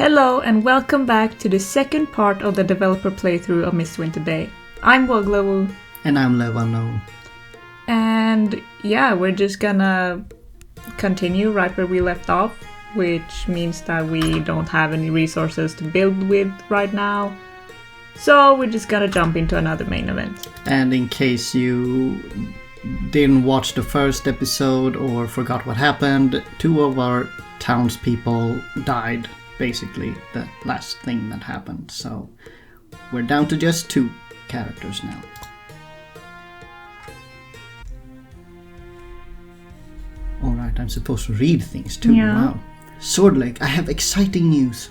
Hello and welcome back to the second part of the developer playthrough of Mistwinter Bay. I'm Wogglawooh. And I'm LevUNknown. And yeah, we're just gonna continue right where we left off, which means that we don't have any resources to build with right now. So we're just gonna jump into another main event. And in case you didn't watch the first episode or forgot what happened, 2 of our townspeople died. Basically the last thing that happened, so we're down to just 2 characters now. Alright, I'm supposed to read things too. Yeah. Wow. Swordlake, I have exciting news.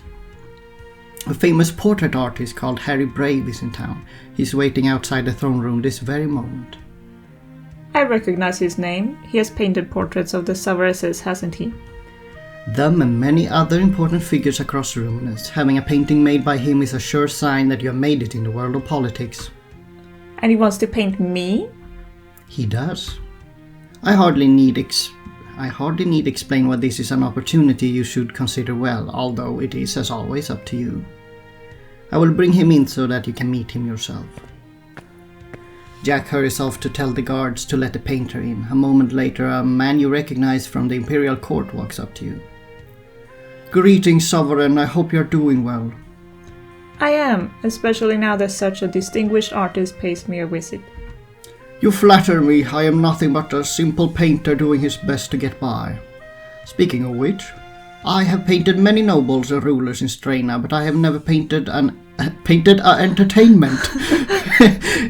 A famous portrait artist called Harry Brave is in town. He's waiting outside the throne room this very moment. I recognize his name. He has painted portraits of the Sovereigns, hasn't he? Them and many other important figures across Ruminus. Having a painting made by him is a sure sign that you have made it in the world of politics. And he wants to paint me? He does. I hardly need explain why this is an opportunity you should consider well, although it is, as always, up to you. I will bring him in so that you can meet him yourself. Jack hurries off to tell the guards to let the painter in. A moment later, a man you recognize from the Imperial Court walks up to you. Greetings, Sovereign. I hope you're doing well. I am, especially now that such a distinguished artist pays me a visit. You flatter me. I am nothing but a simple painter doing his best to get by. Speaking of which, I have painted many nobles and rulers in Strana, but I have never painted a entertainment,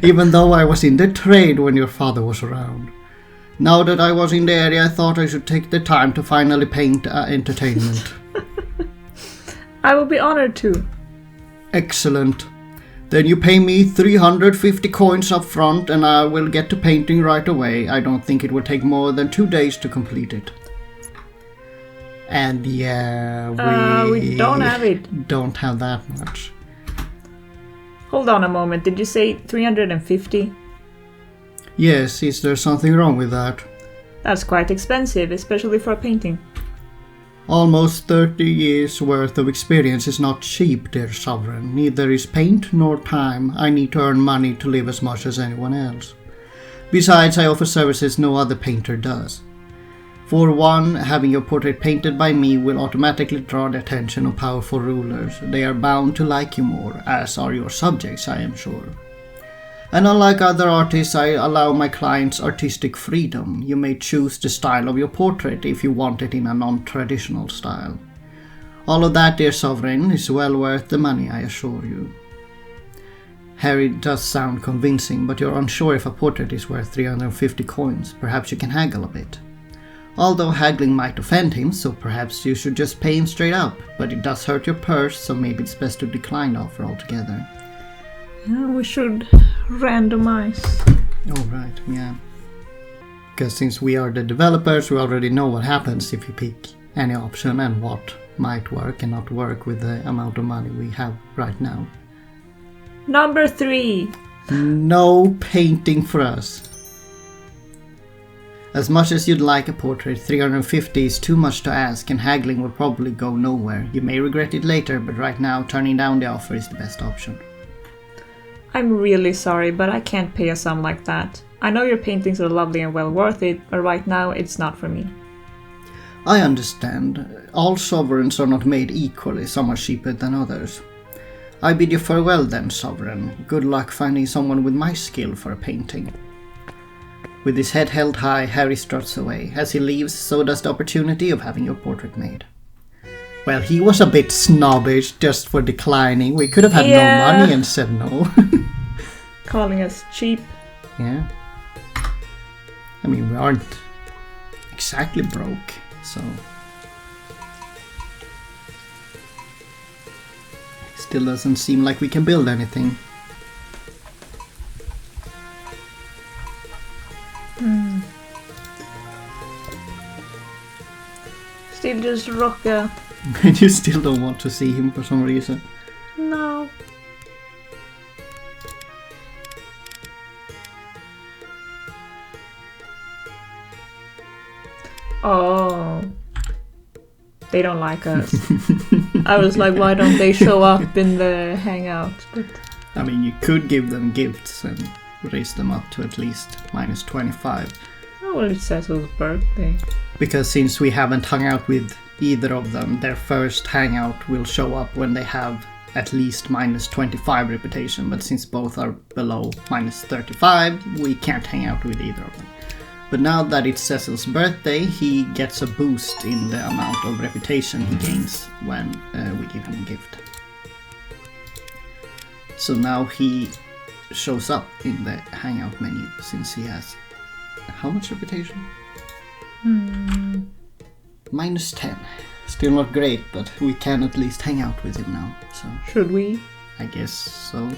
even though I was in the trade when your father was around. Now that I was in the area, I thought I should take the time to finally paint an entertainment. I will be honored to. Excellent. Then you pay me 350 coins up front and I will get to painting right away. I don't think it will take more than 2 days to complete it. And yeah, we don't have it. Don't have that much. Hold on a moment, did you say 350? Yes, is there something wrong with that? That's quite expensive, especially for a painting. Almost 30 years worth of experience is not cheap, dear Sovereign. Neither is paint nor time. I need to earn money to live as much as anyone else. Besides, I offer services no other painter does. For one, having your portrait painted by me will automatically draw the attention of powerful rulers. They are bound to like you more, as are your subjects, I am sure. And unlike other artists, I allow my clients artistic freedom. You may choose the style of your portrait if you want it in a non-traditional style. All of that, dear Sovereign, is well worth the money, I assure you. Harry does sound convincing, but you're unsure if a portrait is worth 350 coins. Perhaps you can haggle a bit. Although haggling might offend him, so perhaps you should just pay him straight up. But it does hurt your purse, so maybe it's best to decline the offer altogether. Yeah, we should randomize. Oh, right, yeah. Because since we are the developers, we already know what happens if you pick any option and what might work and not work with the amount of money we have right now. Number 3. No painting for us. As much as you'd like a portrait, 350 is too much to ask and haggling will probably go nowhere. You may regret it later, but right now turning down the offer is the best option. I'm really sorry, but I can't pay a sum like that. I know your paintings are lovely and well worth it, but right now it's not for me. I understand. All sovereigns are not made equally, some are cheaper than others. I bid you farewell then, Sovereign. Good luck finding someone with my skill for a painting. With his head held high, Harry struts away. As he leaves, so does the opportunity of having your portrait made. Well, he was a bit snobbish just for declining. We could have had no money and said no. Calling us cheap. Yeah. I mean, we aren't exactly broke, so... Still doesn't seem like we can build anything. Still just Rocka. And you still don't want to see him for some reason. No. Oh. They don't like us. I was like, why don't they show up in the hangout? But I mean, you could give them gifts and raise them up to at least minus 25. oh, well, it's Cecil's birthday. Because since we haven't hung out with either of them, their first hangout will show up when they have at least minus 25 reputation. But since both are below minus 35, we can't hang out with either of them. But now that it's Cecil's birthday, he gets a boost in the amount of reputation he gains when we give him a gift. So now he shows up in the hangout menu since he has how much reputation? Minus 10. Still not great, but we can at least hang out with him now. So Should we? I guess so.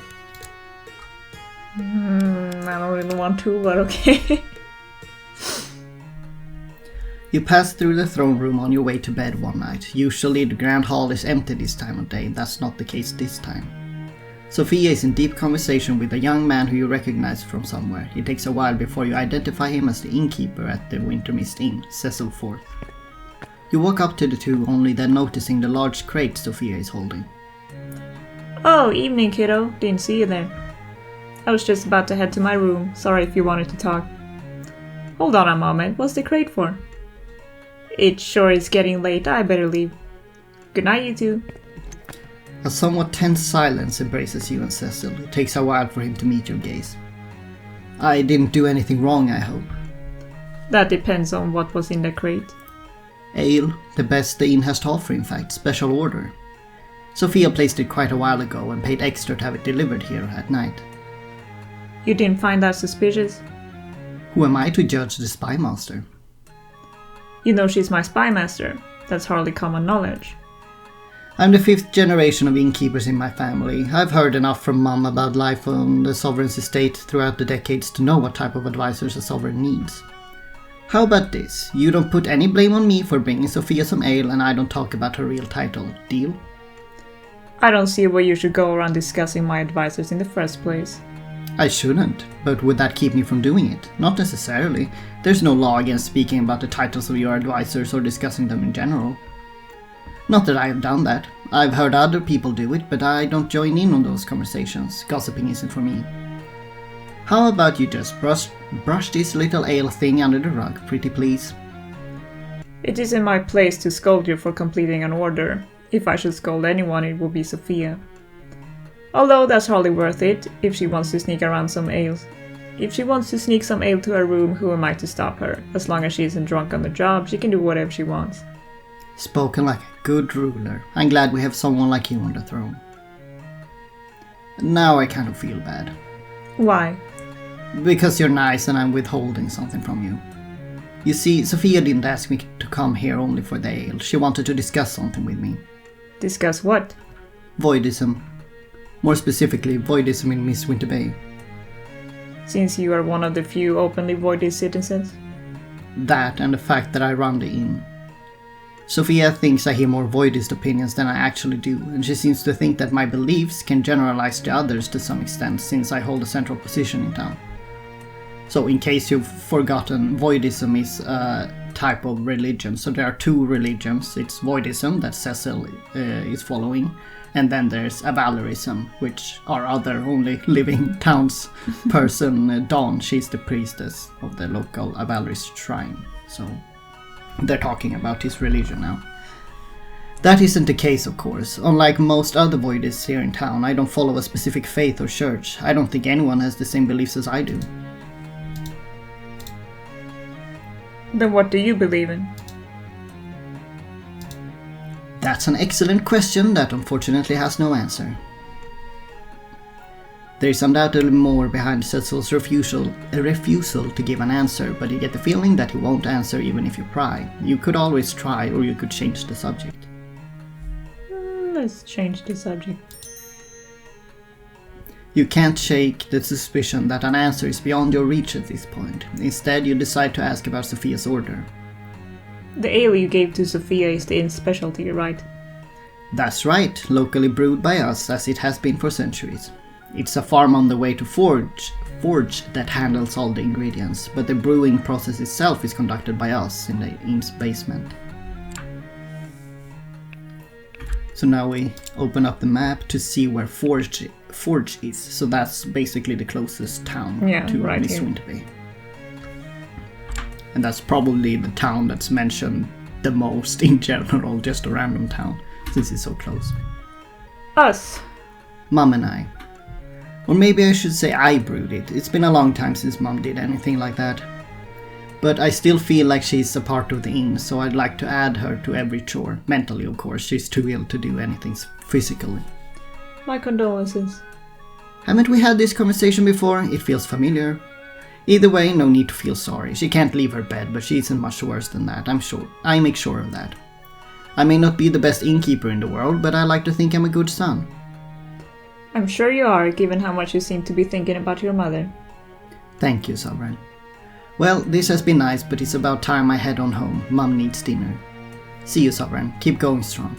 I don't really want to, but okay. You pass through the throne room on your way to bed one night. Usually the grand hall is empty this time of day. That's not the case this time. Sophia is in deep conversation with a young man who you recognize from somewhere. It takes a while before you identify him as the innkeeper at the Wintermist Inn, Cecil Forth. You walk up to the two, only then noticing the large crate Sophia is holding. Oh, evening, kiddo. Didn't see you there. I was just about to head to my room. Sorry if you wanted to talk. Hold on a moment. What's the crate for? It sure is getting late. I better leave. Good night, you two. A somewhat tense silence embraces you and Cecil. It takes a while for him to meet your gaze. I didn't do anything wrong, I hope. That depends on what was in the crate. Ale, the best the inn has to offer, in fact, special order. Sophia placed it quite a while ago and paid extra to have it delivered here at night. You didn't find that suspicious? Who am I to judge the spy master? You know she's my spy master. That's hardly common knowledge. I'm the 5th generation of innkeepers in my family. I've heard enough from Mum about life on the sovereign's estate throughout the decades to know what type of advisors a sovereign needs. How about this? You don't put any blame on me for bringing Sophia some ale and I don't talk about her real title. Deal? I don't see why you should go around discussing my advisors in the first place. I shouldn't, but would that keep me from doing it? Not necessarily. There's no law against speaking about the titles of your advisors or discussing them in general. Not that I have done that. I've heard other people do it, but I don't join in on those conversations. Gossiping isn't for me. How about you just brush this little ale thing under the rug, pretty please? It isn't my place to scold you for completing an order. If I should scold anyone, it would be Sophia. Although that's hardly worth it, if she wants to sneak around some ales. If she wants to sneak some ale to her room, who am I to stop her? As long as she isn't drunk on the job, she can do whatever she wants. Spoken like a good ruler. I'm glad we have someone like you on the throne. Now I kind of feel bad. Why? Because you're nice and I'm withholding something from you. You see, Sophia didn't ask me to come here only for the ale. She wanted to discuss something with me. Discuss what? Voidism. More specifically, voidism in Mistwinter Bay. Since you are one of the few openly voidist citizens? That and the fact that I run the inn. Sophia thinks I hear more voidist opinions than I actually do, and she seems to think that my beliefs can generalize to others to some extent, since I hold a central position in town. So in case you've forgotten, voidism is a type of religion. So there are two religions. It's voidism that Cecil is following, and then there's avalorism, which our other only living townsperson, Dawn. She's the priestess of the local avalorist shrine. So they're talking about his religion now. That isn't the case, of course. Unlike most other voidists here in town, I don't follow a specific faith or church. I don't think anyone has the same beliefs as I do. Then what do you believe in? That's an excellent question that unfortunately has no answer. There is undoubtedly more behind Cecil's refusal to give an answer, but you get the feeling that he won't answer even if you pry. You could always try, or you could change the subject. Let's change the subject. You can't shake the suspicion that an answer is beyond your reach at this point. Instead, you decide to ask about Sophia's order. The ale you gave to Sophia is the inn's specialty, right? That's right, locally brewed by us as it has been for centuries. It's a farm on the way to Forge that handles all the ingredients, but the brewing process itself is conducted by us in the inn's basement. So now we open up the map to see where Forge is. So that's basically the closest town to right Mistwinter Bay. And that's probably the town that's mentioned the most in general, just a random town, since it's so close. Us. Mum and I. Or maybe I should say I brewed it. It's been a long time since Mum did anything like that. But I still feel like she's a part of the inn, so I'd like to add her to every chore. Mentally, of course, she's too ill to do anything physically. My condolences. Haven't we had this conversation before? It feels familiar. Either way, no need to feel sorry. She can't leave her bed, but she isn't much worse than that, I'm sure. I make sure of that. I may not be the best innkeeper in the world, but I like to think I'm a good son. I'm sure you are, given how much you seem to be thinking about your mother. Thank you, Sovereign. Well, this has been nice, but it's about time I head on home. Mum needs dinner. See you, Sovereign. Keep going strong.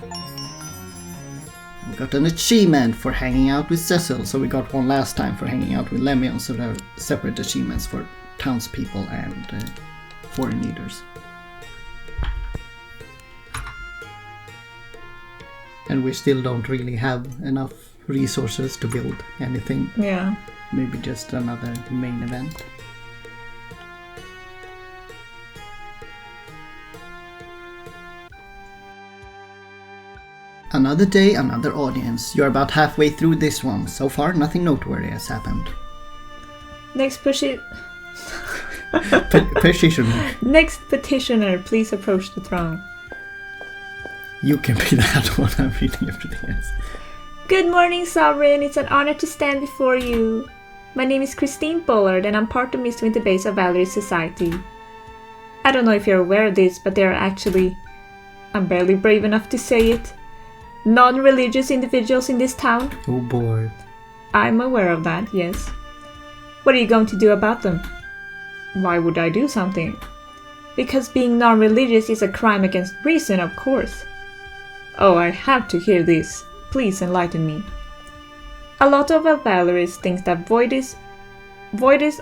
We got an achievement for hanging out with Cecil, so we got one last time for hanging out with LevUNknown, so there are separate achievements for townspeople and foreign leaders. And we still don't really have enough resources to build anything. Yeah. Maybe just another main event. Another day, another audience. You're about halfway through this one. So far, nothing noteworthy has happened. Next Petitioner. Next petitioner, please approach the throne. You can be that one. I'm reading everything else. Good morning, Sovereign. It's an honor to stand before you. My name is Christine Bullard, and I'm part of Mistwinter Bay's Valkyrie Society. I don't know if you're aware of this, but there are actually, I'm barely brave enough to say it, non-religious individuals in this town. Oh boy. I'm aware of that, yes. What are you going to do about them? Why would I do something? Because being non-religious is a crime against reason, of course. Oh, I have to hear this. Please enlighten me. A lot of Valkyries think that Voidists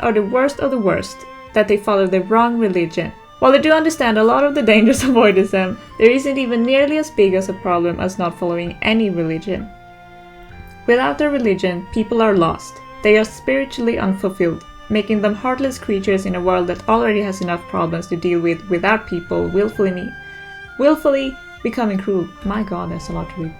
are the worst of the worst, that they follow the wrong religion. While I do understand a lot of the dangers of Voidism, there isn't even nearly as big as a problem as not following any religion. Without a religion, people are lost. They are spiritually unfulfilled, making them heartless creatures in a world that already has enough problems to deal with without people willfully becoming cruel. My god, that's a lot to read.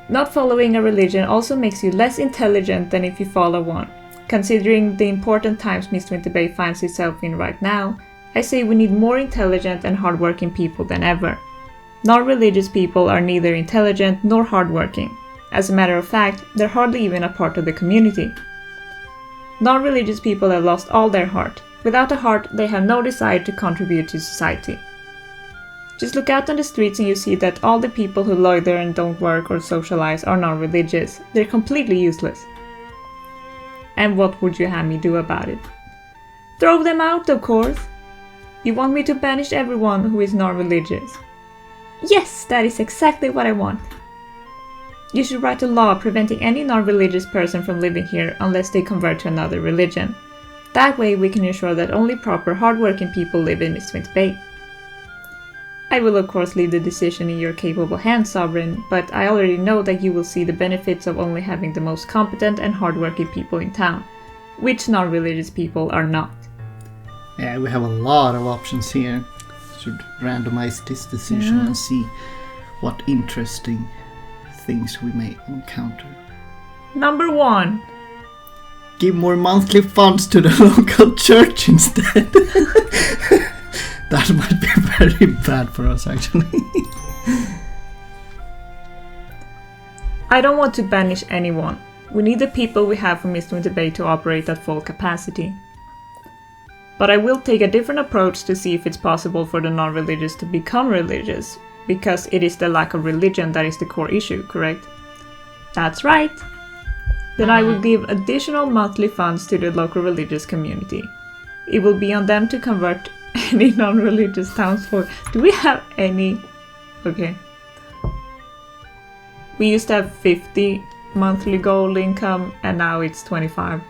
Not following a religion also makes you less intelligent than if you follow one. Considering the important times Mistwinter Bay finds itself in right now, I say we need more intelligent and hardworking people than ever. Non-religious people are neither intelligent nor hardworking. As a matter of fact, they're hardly even a part of the community. Non-religious people have lost all their heart. Without a heart, they have no desire to contribute to society. Just look out on the streets and you see that all the people who loiter and don't work or socialize are non-religious. They're completely useless. And what would you have me do about it? Throw them out, of course! You want me to banish everyone who is non-religious? Yes, that is exactly what I want. You should write a law preventing any non-religious person from living here unless they convert to another religion. That way we can ensure that only proper hardworking people live in Mistwinter Bay. I will of course leave the decision in your capable hands, Sovereign, but I already know that you will see the benefits of only having the most competent and hardworking people in town, which non-religious people are not. Yeah, we have a lot of options here. Should randomize this decision and see what interesting things we may encounter. Number 1. Give more monthly funds to the local church instead. That might be very bad for us, actually. I don't want to banish anyone. We need the people we have from Mistwinter Bay to operate at full capacity. But I will take a different approach to see if it's possible for the non-religious to become religious, because it is the lack of religion that is the core issue, correct? That's right! Then I will give additional monthly funds to the local religious community. It will be on them to convert any non-religious townsfolk. Do we have any? Okay. We used to have 50 monthly gold income and now it's 25.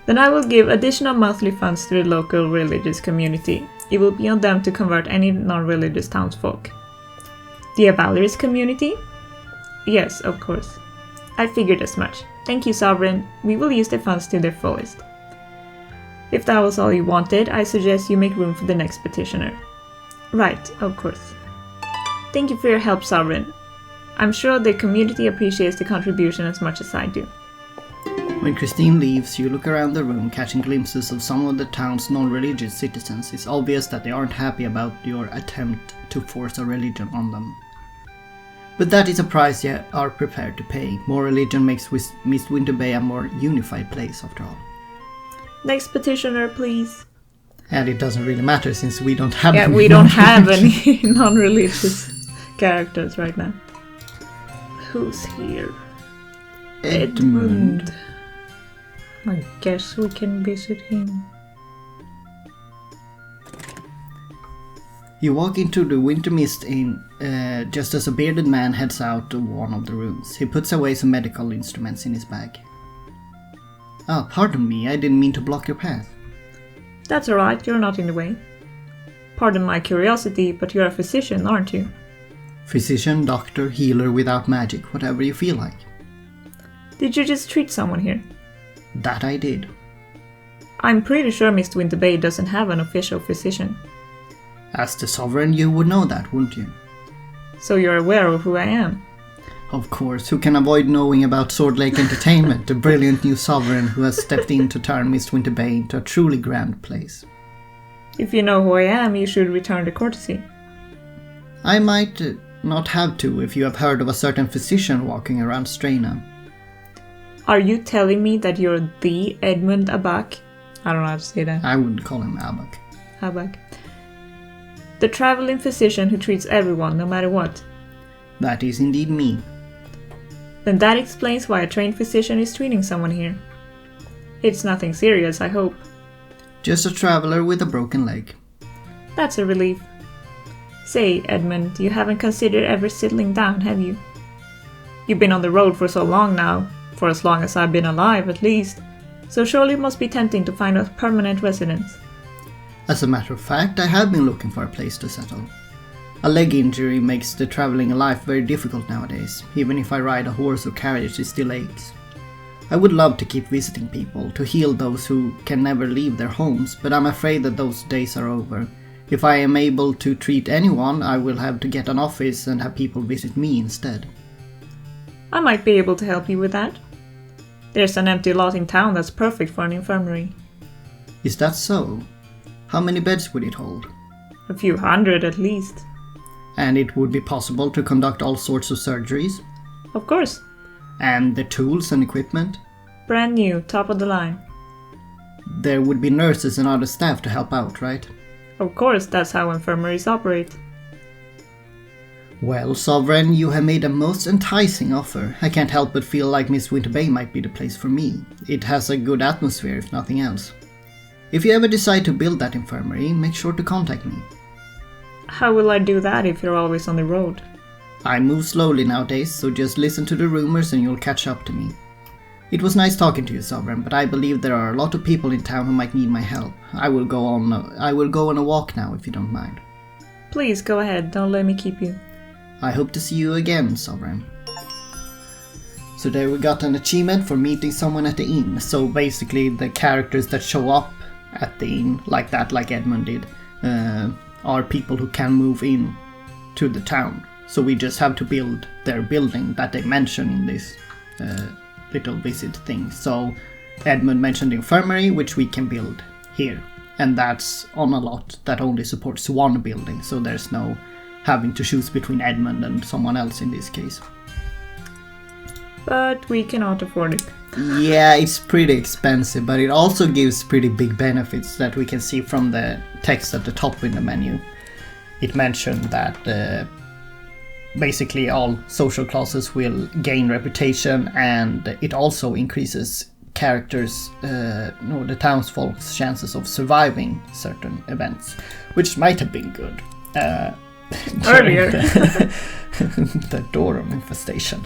Then I will give additional monthly funds to the local religious community. It will be on them to convert any non-religious townsfolk. The Valkyries community? Yes, of course. I figured as much. Thank you, Sovereign. We will use the funds to their fullest. If that was all you wanted, I suggest you make room for the next petitioner. Right, of course. Thank you for your help, Sovereign. I'm sure the community appreciates the contribution as much as I do. When Christine leaves, you look around the room, catching glimpses of some of the town's non-religious citizens. It's obvious that they aren't happy about your attempt to force a religion on them. But that is a price you are prepared to pay. More religion makes Mistwinter Bay a more unified place, after all. Next petitioner, please. And it doesn't really matter since we don't have any. Yeah, we don't have any non-religious characters right now. Who's here? Edmund. I guess we can visit him. You walk into the Winter Mist Inn just as a bearded man heads out of one of the rooms. He puts away some medical instruments in his bag. Ah, pardon me, I didn't mean to block your path. That's alright, you're not in the way. Pardon my curiosity, but you're a physician, aren't you? Physician, doctor, healer without magic, whatever you feel like. Did you just treat someone here? That I did. I'm pretty sure Mistwinter Bay doesn't have an official physician. As the Sovereign, you would know that, wouldn't you? So you're aware of who I am? Of course, who can avoid knowing about Swordlake Entertainment, the brilliant new Sovereign who has stepped in to turn Mistwinter Bay into a truly grand place. If you know who I am, you should return the courtesy. I might not have to if you have heard of a certain physician walking around Straina. Are you telling me that you're the Edmund Abak? I don't know how to say that. I wouldn't call him Abak. Abak. The traveling physician who treats everyone, no matter what. That is indeed me. Then that explains why a trained physician is treating someone here. It's nothing serious, I hope. Just a traveler with a broken leg. That's a relief. Say, Edmund, you haven't considered ever settling down, have you? You've been on the road for so long now, for as long as I've been alive at least, so surely it must be tempting to find a permanent residence. As a matter of fact, I have been looking for a place to settle. A leg injury makes the traveling life very difficult nowadays. Even if I ride a horse or carriage, it still aches. I would love to keep visiting people, to heal those who can never leave their homes, but I'm afraid that those days are over. If I am able to treat anyone, I will have to get an office and have people visit me instead. I might be able to help you with that. There's an empty lot in town that's perfect for an infirmary. Is that so? How many beds would it hold? A few hundred at least. And it would be possible to conduct all sorts of surgeries? Of course. And the tools and equipment? Brand new, top of the line. There would be nurses and other staff to help out, right? Of course, that's how infirmaries operate. Well, Sovereign, you have made a most enticing offer. I can't help but feel like Mistwinter Bay might be the place for me. It has a good atmosphere, if nothing else. If you ever decide to build that infirmary, make sure to contact me. How will I do that if you're always on the road? I move slowly nowadays, so just listen to the rumors and you'll catch up to me. It was nice talking to you, Sovereign, but I believe there are a lot of people in town who might need my help. I will go on a walk now, if you don't mind. Please, go ahead. Don't let me keep you. I hope to see you again, Sovereign. So there we got an achievement for meeting someone at the inn. So basically the characters that show up at the inn, like Edmund did, are people who can move in to the town. So we just have to build their building that they mention in this little visit thing. So Edmund mentioned the infirmary, which we can build here. And that's on a lot that only supports one building, so there's no having to choose between Edmund and someone else in this case. But we cannot afford it. Yeah, it's pretty expensive, but it also gives pretty big benefits that we can see from the text at the top in the menu. It mentioned that basically all social classes will gain reputation, and it also increases characters, the townsfolk's chances of surviving certain events, which might have been good earlier. The Dorum infestation.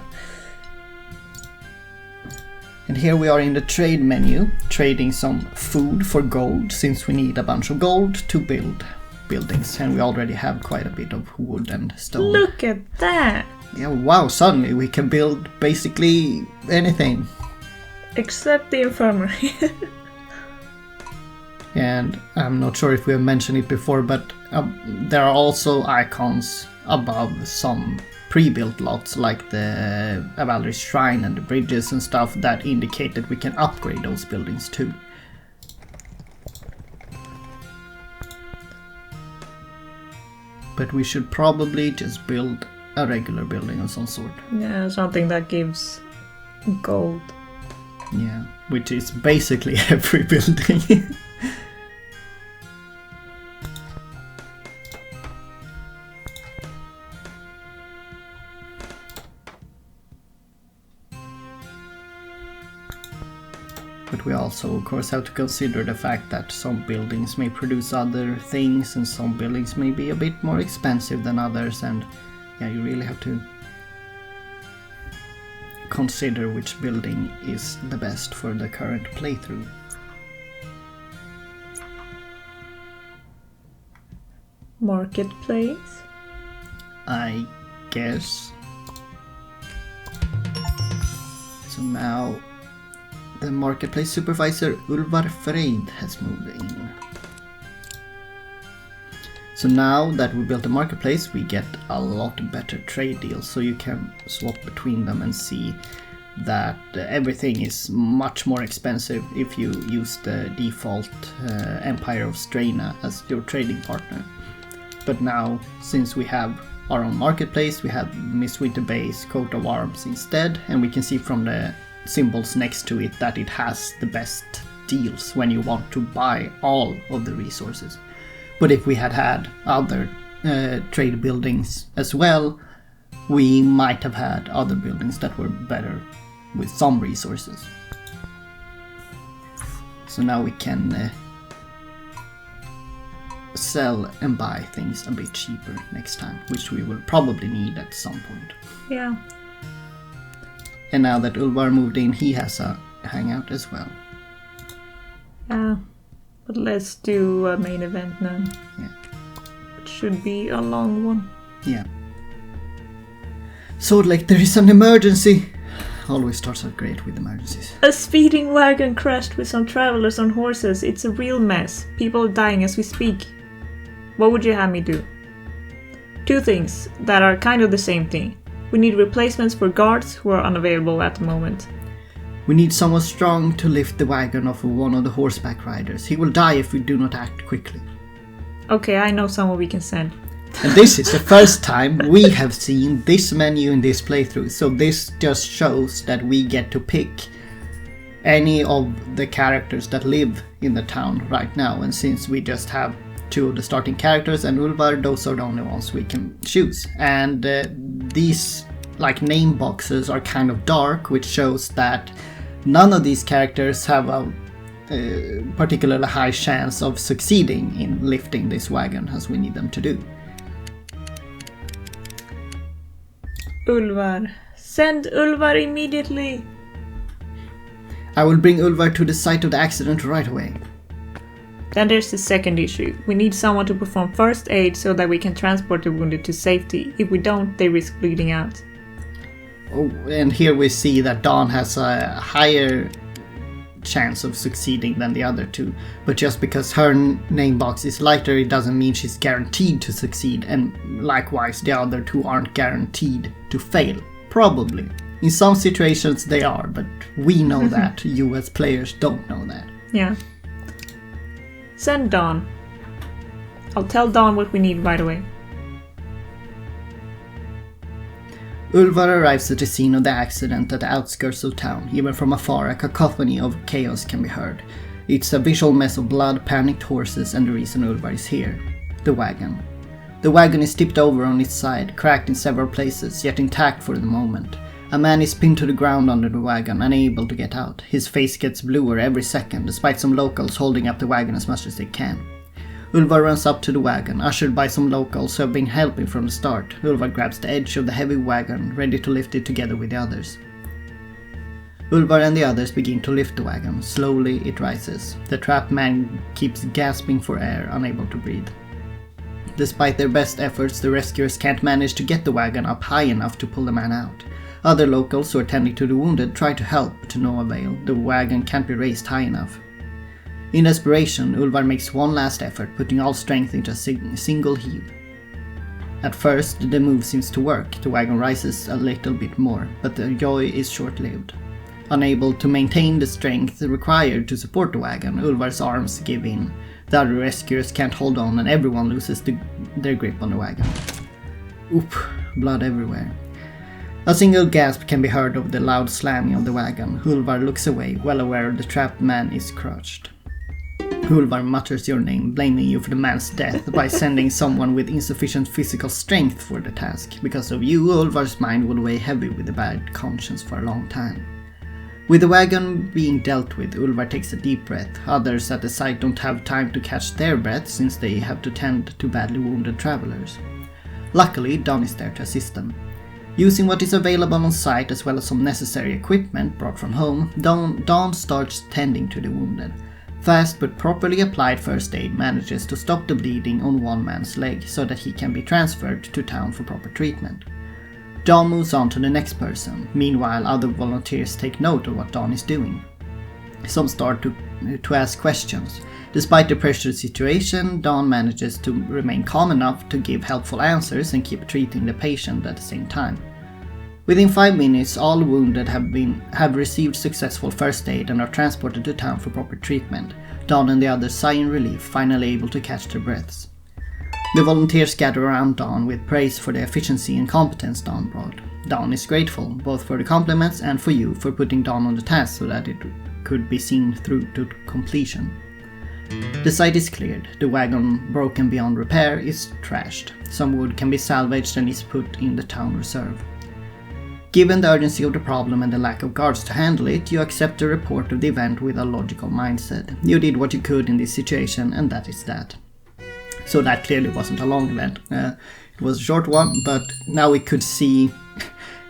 And here we are in the trade menu, trading some food for gold, since we need a bunch of gold to build buildings, and we already have quite a bit of wood and stone. Look at that! Yeah, wow, suddenly we can build basically anything. Except the infirmary. And I'm not sure if we have mentioned it before, but there are also icons above some pre-built lots like the Avalry's Shrine and the bridges and stuff that indicate that we can upgrade those buildings too. But we should probably just build a regular building of some sort. Yeah, something that gives gold. Yeah, which is basically every building. But we also, of course, have to consider the fact that some buildings may produce other things and some buildings may be a bit more expensive than others, and yeah, you really have to consider which building is the best for the current playthrough. Marketplace? I guess. So now the marketplace supervisor Ulvar Freid has moved in. So now that we built a marketplace, we get a lot better trade deals, so you can swap between them and see that everything is much more expensive if you use the default Empire of Straina as your trading partner. But now, since we have our own marketplace, we have Mistwinter Bay's coat of arms instead, and we can see from the symbols next to it that it has the best deals when you want to buy all of the resources. But if we had had other trade buildings as well, we might have had other buildings that were better with some resources. So now we can sell and buy things a bit cheaper next time, which we will probably need at some point. Yeah. And now that Ulvar moved in, he has a hangout as well. Yeah. But let's do a main event now. Yeah. It should be a long one. Yeah. Swordlake, there is an emergency! Always starts out great with emergencies. A speeding wagon crashed with some travelers on horses. It's a real mess. People are dying as we speak. What would you have me do? Two things that are kind of the same thing. We need replacements for guards who are unavailable at the moment. We need someone strong to lift the wagon off of one of the horseback riders. He will die if we do not act quickly. Okay, I know someone we can send. And this is the first time we have seen this menu in this playthrough, so this just shows that we get to pick any of the characters that live in the town right now, and since we just have two of the starting characters and Ulvar, those are the only ones we can choose. And these like name boxes are kind of dark, which shows that none of these characters have a particularly high chance of succeeding in lifting this wagon as we need them to do. Ulvar. Send Ulvar immediately! I will bring Ulvar to the site of the accident right away. Then there's the second issue. We need someone to perform first aid so that we can transport the wounded to safety. If we don't, they risk bleeding out. Oh, and here we see that Dawn has a higher chance of succeeding than the other two. But just because her name box is lighter, it doesn't mean she's guaranteed to succeed. And likewise, the other two aren't guaranteed to fail. Probably. In some situations they are, but we know that. You as players don't know that. Yeah. Send Dawn. I'll tell Dawn what we need right away. Ulvar arrives at the scene of the accident at the outskirts of town. Even from afar, a cacophony of chaos can be heard. It's a visual mess of blood, panicked horses, and the reason Ulvar is here. The wagon. The wagon is tipped over on its side, cracked in several places, yet intact for the moment. A man is pinned to the ground under the wagon, unable to get out. His face gets bluer every second, despite some locals holding up the wagon as much as they can. Ulvar runs up to the wagon, ushered by some locals who have been helping from the start. Ulvar grabs the edge of the heavy wagon, ready to lift it together with the others. Ulvar and the others begin to lift the wagon. Slowly it rises. The trapped man keeps gasping for air, unable to breathe. Despite their best efforts, the rescuers can't manage to get the wagon up high enough to pull the man out. Other locals who are tending to the wounded try to help, but to no avail. The wagon can't be raised high enough. In desperation, Ulvar makes one last effort, putting all strength into a single heave. At first, the move seems to work. The wagon rises a little bit more, but the joy is short-lived. Unable to maintain the strength required to support the wagon, Ulvar's arms give in. The other rescuers can't hold on and everyone loses their grip on the wagon. Oop, blood everywhere. A single gasp can be heard over the loud slamming of the wagon. Ulvar looks away, well aware the trapped man is crushed. Ulvar mutters your name, blaming you for the man's death by sending someone with insufficient physical strength for the task. Because of you, Ulvar's mind will weigh heavy with a bad conscience for a long time. With the wagon being dealt with, Ulvar takes a deep breath. Others at the site don't have time to catch their breath since they have to tend to badly wounded travelers. Luckily, Don is there to assist them. Using what is available on site as well as some necessary equipment brought from home, Don starts tending to the wounded. Fast but properly applied first aid manages to stop the bleeding on one man's leg so that he can be transferred to town for proper treatment. Don moves on to the next person. Meanwhile, other volunteers take note of what Don is doing. Some start to ask questions. Despite the pressured situation, Don manages to remain calm enough to give helpful answers and keep treating the patient at the same time. Within 5 minutes, all wounded have received successful first aid and are transported to town for proper treatment. Don and the others sigh in relief, finally able to catch their breaths. The volunteers gather around Don with praise for the efficiency and competence Don brought. Don is grateful, both for the compliments and for you for putting Don on the task so that it could be seen through to completion. The site is cleared. The wagon, broken beyond repair, is trashed. Some wood can be salvaged and is put in the town reserve. Given the urgency of the problem and the lack of guards to handle it, you accept the report of the event with a logical mindset. You did what you could in this situation, and that is that. So that clearly wasn't a long event. It was a short one, but now we could see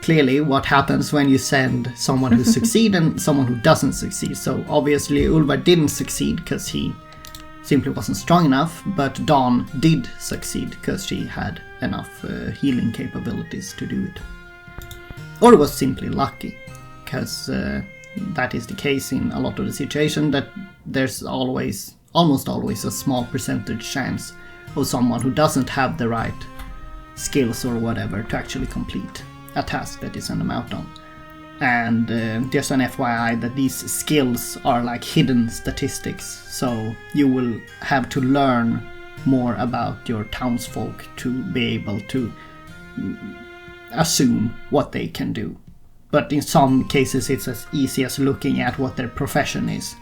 clearly what happens when you send someone who succeeds and someone who doesn't succeed. So obviously Ulvar didn't succeed because he simply wasn't strong enough, but Dawn did succeed because she had enough healing capabilities to do it. Or was simply lucky, because that is the case in a lot of the situation, that there's almost always a small percentage chance of someone who doesn't have the right skills or whatever to actually complete a task that you send them out on. And just an FYI that these skills are like hidden statistics, so you will have to learn more about your townsfolk to be able to assume what they can do. But in some cases it's as easy as looking at what their profession is.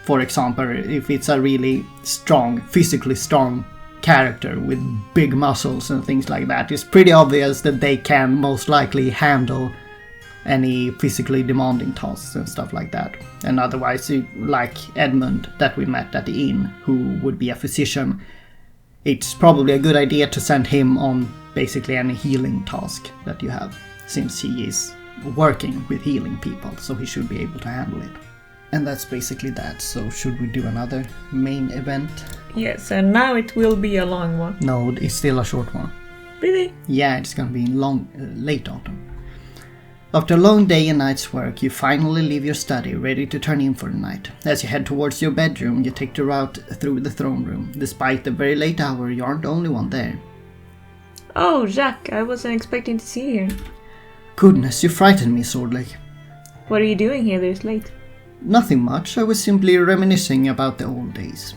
For example, if it's a really strong, physically strong character with big muscles and things like that, it's pretty obvious that they can most likely handle any physically demanding tasks and stuff like that. And otherwise, like Edmund that we met at the inn, who would be a physician, it's probably a good idea to send him on basically any healing task that you have, since he is working with healing people, so he should be able to handle it. And that's basically that, so should we do another main event? Yes, and now it will be a long one. No, it's still a short one. Really? Yeah, it's gonna be late autumn. After a long day and night's work, you finally leave your study, ready to turn in for the night. As you head towards your bedroom, you take the route through the throne room. Despite the very late hour, you aren't the only one there. Oh, Jacques, I wasn't expecting to see you. Goodness, you frightened me, Swordlake. What are you doing here this late? Nothing much, I was simply reminiscing about the old days.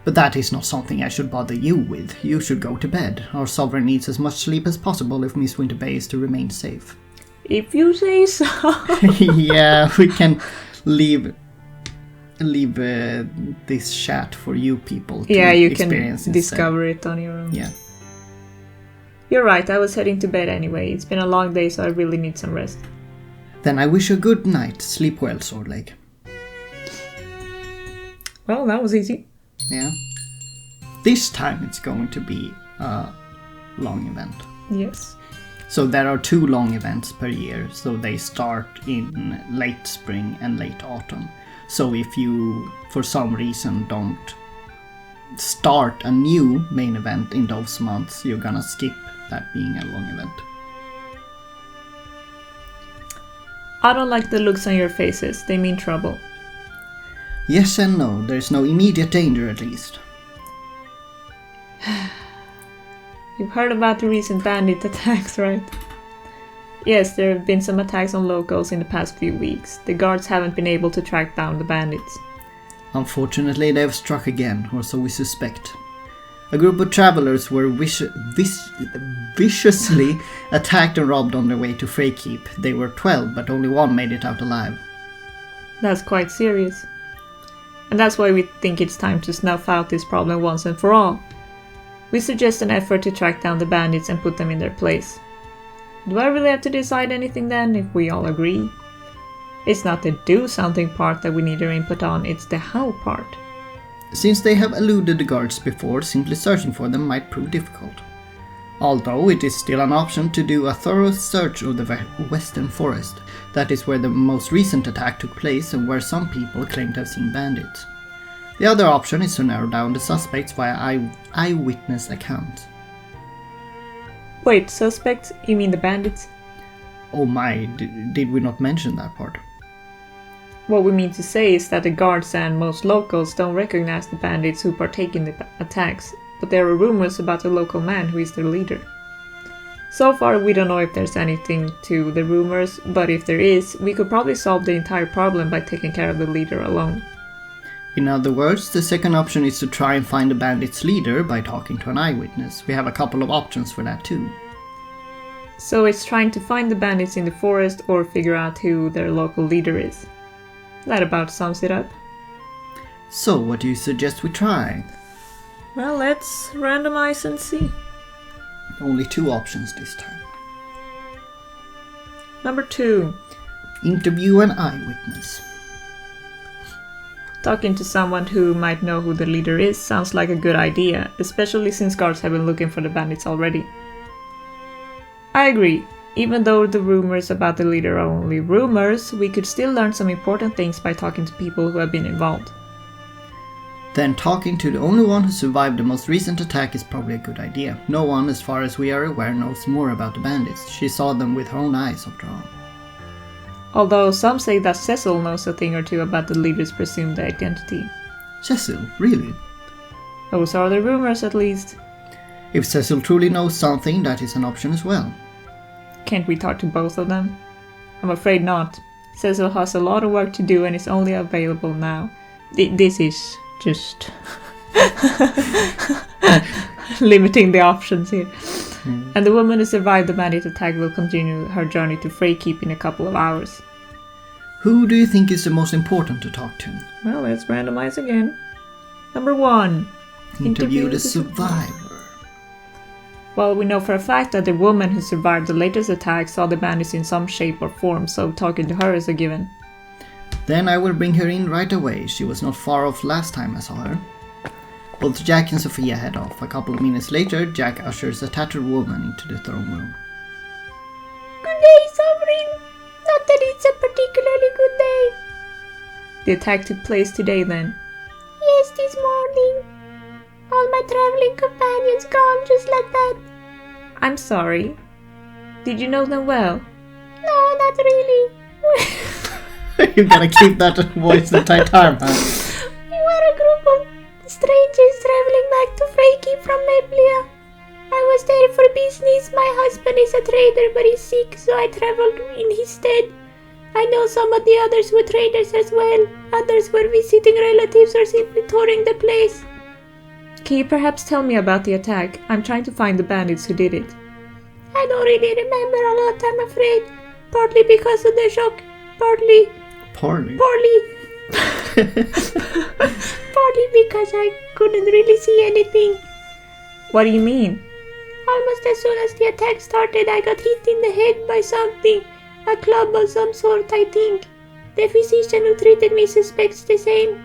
But that is not something I should bother you with. You should go to bed. Our sovereign needs as much sleep as possible if Mistwinter Bay is to remain safe. If you say so. Yeah, we can leave this chat for you people to you experience can discover it on your own. Yeah. You're right, I was heading to bed anyway. It's been a long day, so I really need some rest. Then I wish you a good night. Sleep well, Swordlake. Well, that was easy. Yeah. This time it's going to be a long event. Yes. So there are 2 long events per year, so they start in late spring and late autumn. So if you, for some reason, don't start a new main event in those months, you're gonna skip that being a long event. I don't like the looks on your faces, they mean trouble. Yes and no, there's no immediate danger at least. You've heard about the recent bandit attacks, right? Yes, there have been some attacks on locals in the past few weeks. The guards haven't been able to track down the bandits. Unfortunately, they have struck again, or so we suspect. A group of travelers were viciously attacked and robbed on their way to Freykeep. They were 12, but only one made it out alive. That's quite serious. And that's why we think it's time to snuff out this problem once and for all. We suggest an effort to track down the bandits and put them in their place. Do I really have to decide anything then, if we all agree? It's not the do something part that we need your input on, it's the how part. Since they have eluded the guards before, simply searching for them might prove difficult. Although it is still an option to do a thorough search of the Western Forest. That is where the most recent attack took place and where some people claim to have seen bandits. The other option is to narrow down the suspects via eyewitness accounts. Wait, suspects? You mean the bandits? Oh my, did we not mention that part? What we mean to say is that the guards and most locals don't recognize the bandits who partake in the attacks, but there are rumors about the local man who is their leader. So far we don't know if there's anything to the rumors, but if there is, we could probably solve the entire problem by taking care of the leader alone. In other words, the second option is to try and find the bandit's leader by talking to an eyewitness. We have a couple of options for that too. So it's trying to find the bandits in the forest or figure out who their local leader is. That about sums it up. So what do you suggest we try? Well, let's randomize and see. Only 2 options this time. Number 2. Interview an eyewitness. Talking to someone who might know who the leader is sounds like a good idea, especially since guards have been looking for the bandits already. I agree. Even though the rumors about the leader are only rumors, we could still learn some important things by talking to people who have been involved. Then talking to the only one who survived the most recent attack is probably a good idea. No one, as far as we are aware, knows more about the bandits. She saw them with her own eyes, after all. Although some say that Cecil knows a thing or two about the leader's presumed identity. Cecil, really? Those are the rumors, at least. If Cecil truly knows something, that is an option as well. Can't we talk to both of them? I'm afraid not. Cecil has a lot of work to do and is only available now. This is just limiting the options here. And the woman who survived the bandit attack will continue her journey to Freykeep in a couple of hours. Who do you think is the most important to talk to? Well, let's randomize again. Number 1. Interview the survivor. Well, we know for a fact that the woman who survived the latest attack saw the bandits in some shape or form, so talking to her is a given. Then I will bring her in right away. She was not far off last time I saw her. Both Jack and Sophia head off. A couple of minutes later, Jack ushers a tattered woman into the throne room. Good day, Sovereign. Not that it's a particularly good day. The attack took place today then. Yes, this morning. All my traveling companions gone just like that. I'm sorry. Did you know them well? No, not really. You gotta keep that voice the entire time, huh? We were a group of strangers traveling back to Freykeep from Meblia. I was there for business. My husband is a trader, but he's sick, so I traveled in his stead. I know some of the others were traders as well. Others were visiting relatives or simply touring the place. Can you perhaps tell me about the attack? I'm trying to find the bandits who did it. I don't really remember a lot, I'm afraid. Partly because of the shock, partly because I couldn't really see anything. What do you mean? Almost as soon as the attack started, I got hit in the head by something. A club of some sort, I think. The physician who treated me suspects the same.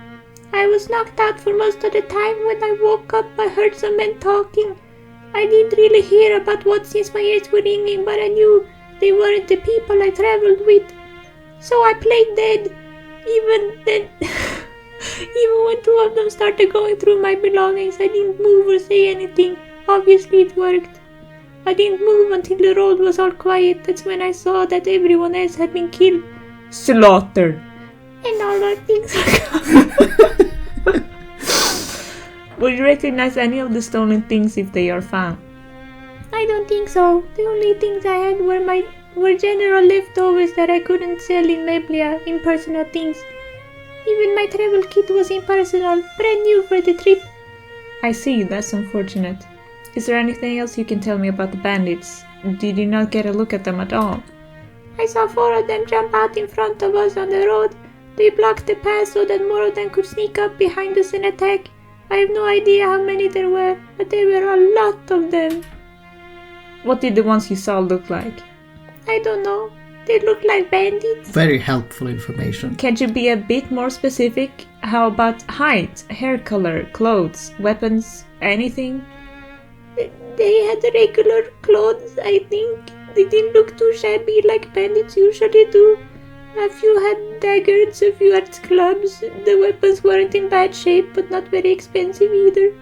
I was knocked out for most of the time. When I woke up, I heard some men talking. I didn't really hear about what since my ears were ringing, but I knew they weren't the people I traveled with. So I played dead. Even then, Even when two of them started going through my belongings, I didn't move or say anything. Obviously it worked. I didn't move until the road was all quiet. That's when I saw that everyone else had been killed. Slaughtered. And all our things are gone. Would you recognize any of the stolen things if they are found? I don't think so. The only things I had were general leftovers that I couldn't sell in Meblia, impersonal things. Even my travel kit was impersonal, brand new for the trip. I see, that's unfortunate. Is there anything else you can tell me about the bandits? Did you not get a look at them at all? I saw 4 of them jump out in front of us on the road. They blocked the path so that more of them could sneak up behind us and attack. I have no idea how many there were, but there were a lot of them. What did the ones you saw look like? I don't know. They look like bandits. Very helpful information. Can't you be a bit more specific? How about height, hair color, clothes, weapons, anything? They had regular clothes, I think. They didn't look too shabby like bandits usually do. A few had daggers, a few had clubs. The weapons weren't in bad shape, but not very expensive either.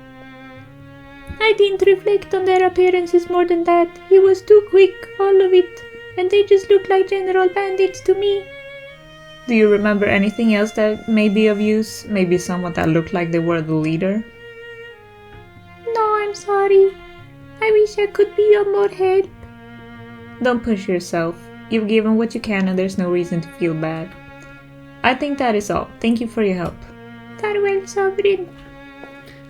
I didn't reflect on their appearances more than that. It was too quick, all of it. And they just looked like general bandits to me. Do you remember anything else that may be of use? Maybe someone that looked like they were the leader? No, I'm sorry. I wish I could be of more help. Don't push yourself. You've given what you can and there's no reason to feel bad. I think that is all. Thank you for your help. Farewell, Sovereign.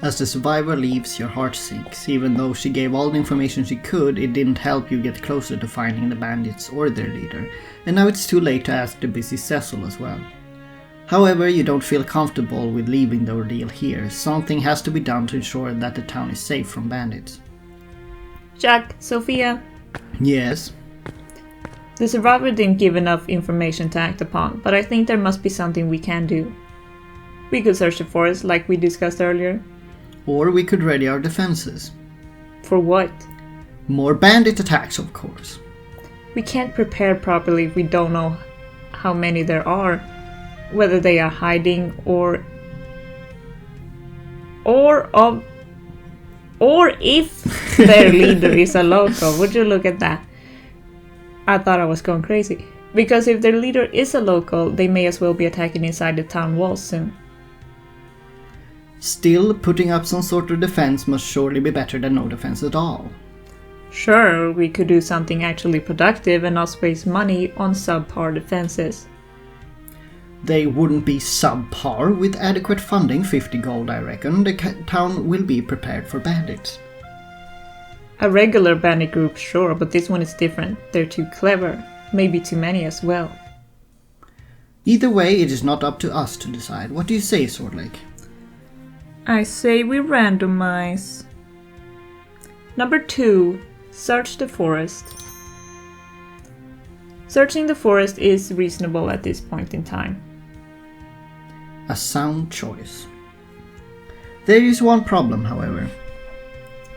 As the survivor leaves, your heart sinks. Even though she gave all the information she could, it didn't help you get closer to finding the bandits or their leader. And now it's too late to ask the busy Cecil as well. However, you don't feel comfortable with leaving the ordeal here. Something has to be done to ensure that the town is safe from bandits. Jack, Sophia. Yes? The survivor didn't give enough information to act upon, but I think there must be something we can do. We could search the forest like we discussed earlier. Or we could ready our defenses. For what? More bandit attacks, of course. We can't prepare properly if we don't know how many there are, whether they are hiding or if their leader is a local. Would you look at that? I thought I was going crazy. Because if their leader is a local, they may as well be attacking inside the town walls soon. Still, putting up some sort of defense must surely be better than no defense at all. Sure, we could do something actually productive and not waste money on subpar defenses. They wouldn't be subpar. With adequate funding, 50 gold I reckon, the town will be prepared for bandits. A regular bandit group, sure, but this one is different. They're too clever. Maybe too many as well. Either way, it is not up to us to decide. What do you say, Swordlake? I say we randomize. Number 2. Search the forest. Searching the forest is reasonable at this point in time. A sound choice. There is one problem, however.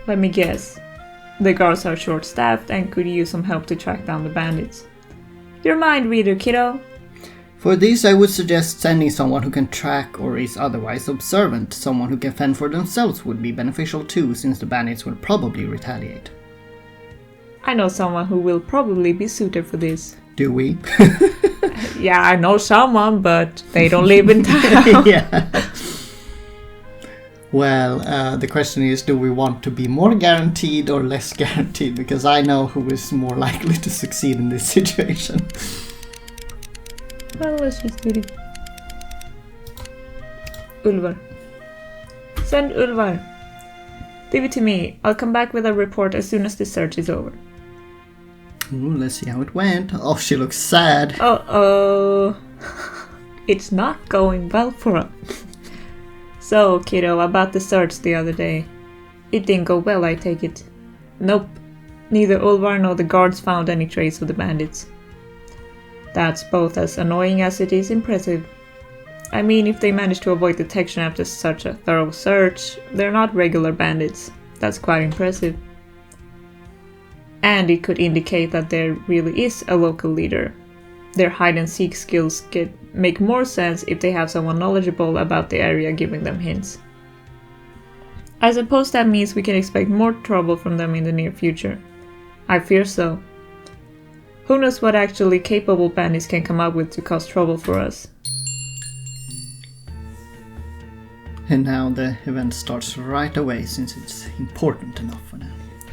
Let me guess. The guards are short-staffed and could use some help to track down the bandits. Your mind reader, kiddo. For this, I would suggest sending someone who can track or is otherwise observant. Someone who can fend for themselves would be beneficial too, since the bandits will probably retaliate. I know someone who will probably be suited for this. Do we? Yeah, I know someone, but they don't live in town. Yeah. Well, the question is, do we want to be more guaranteed or less guaranteed? Because I know who is more likely to succeed in this situation. Well, let's just do it. Ulvar. Send Ulvar. Leave it to me. I'll come back with a report as soon as the search is over. Ooh, let's see how it went. Oh, she looks sad. Uh-oh. It's not going well for her. So, kiddo, about the search the other day. It didn't go well, I take it. Nope. Neither Ulvar nor the guards found any trace of the bandits. That's both as annoying as it is impressive. I mean, if they managed to avoid detection after such a thorough search, they're not regular bandits. That's quite impressive. And it could indicate that there really is a local leader. their hide-and-seek skills make more sense if they have someone knowledgeable about the area giving them hints. I suppose that means we can expect more trouble from them in the near future. I fear so. Who knows what actually capable bandits can come up with to cause trouble for us. And now the event starts right away, since it's important enough for now.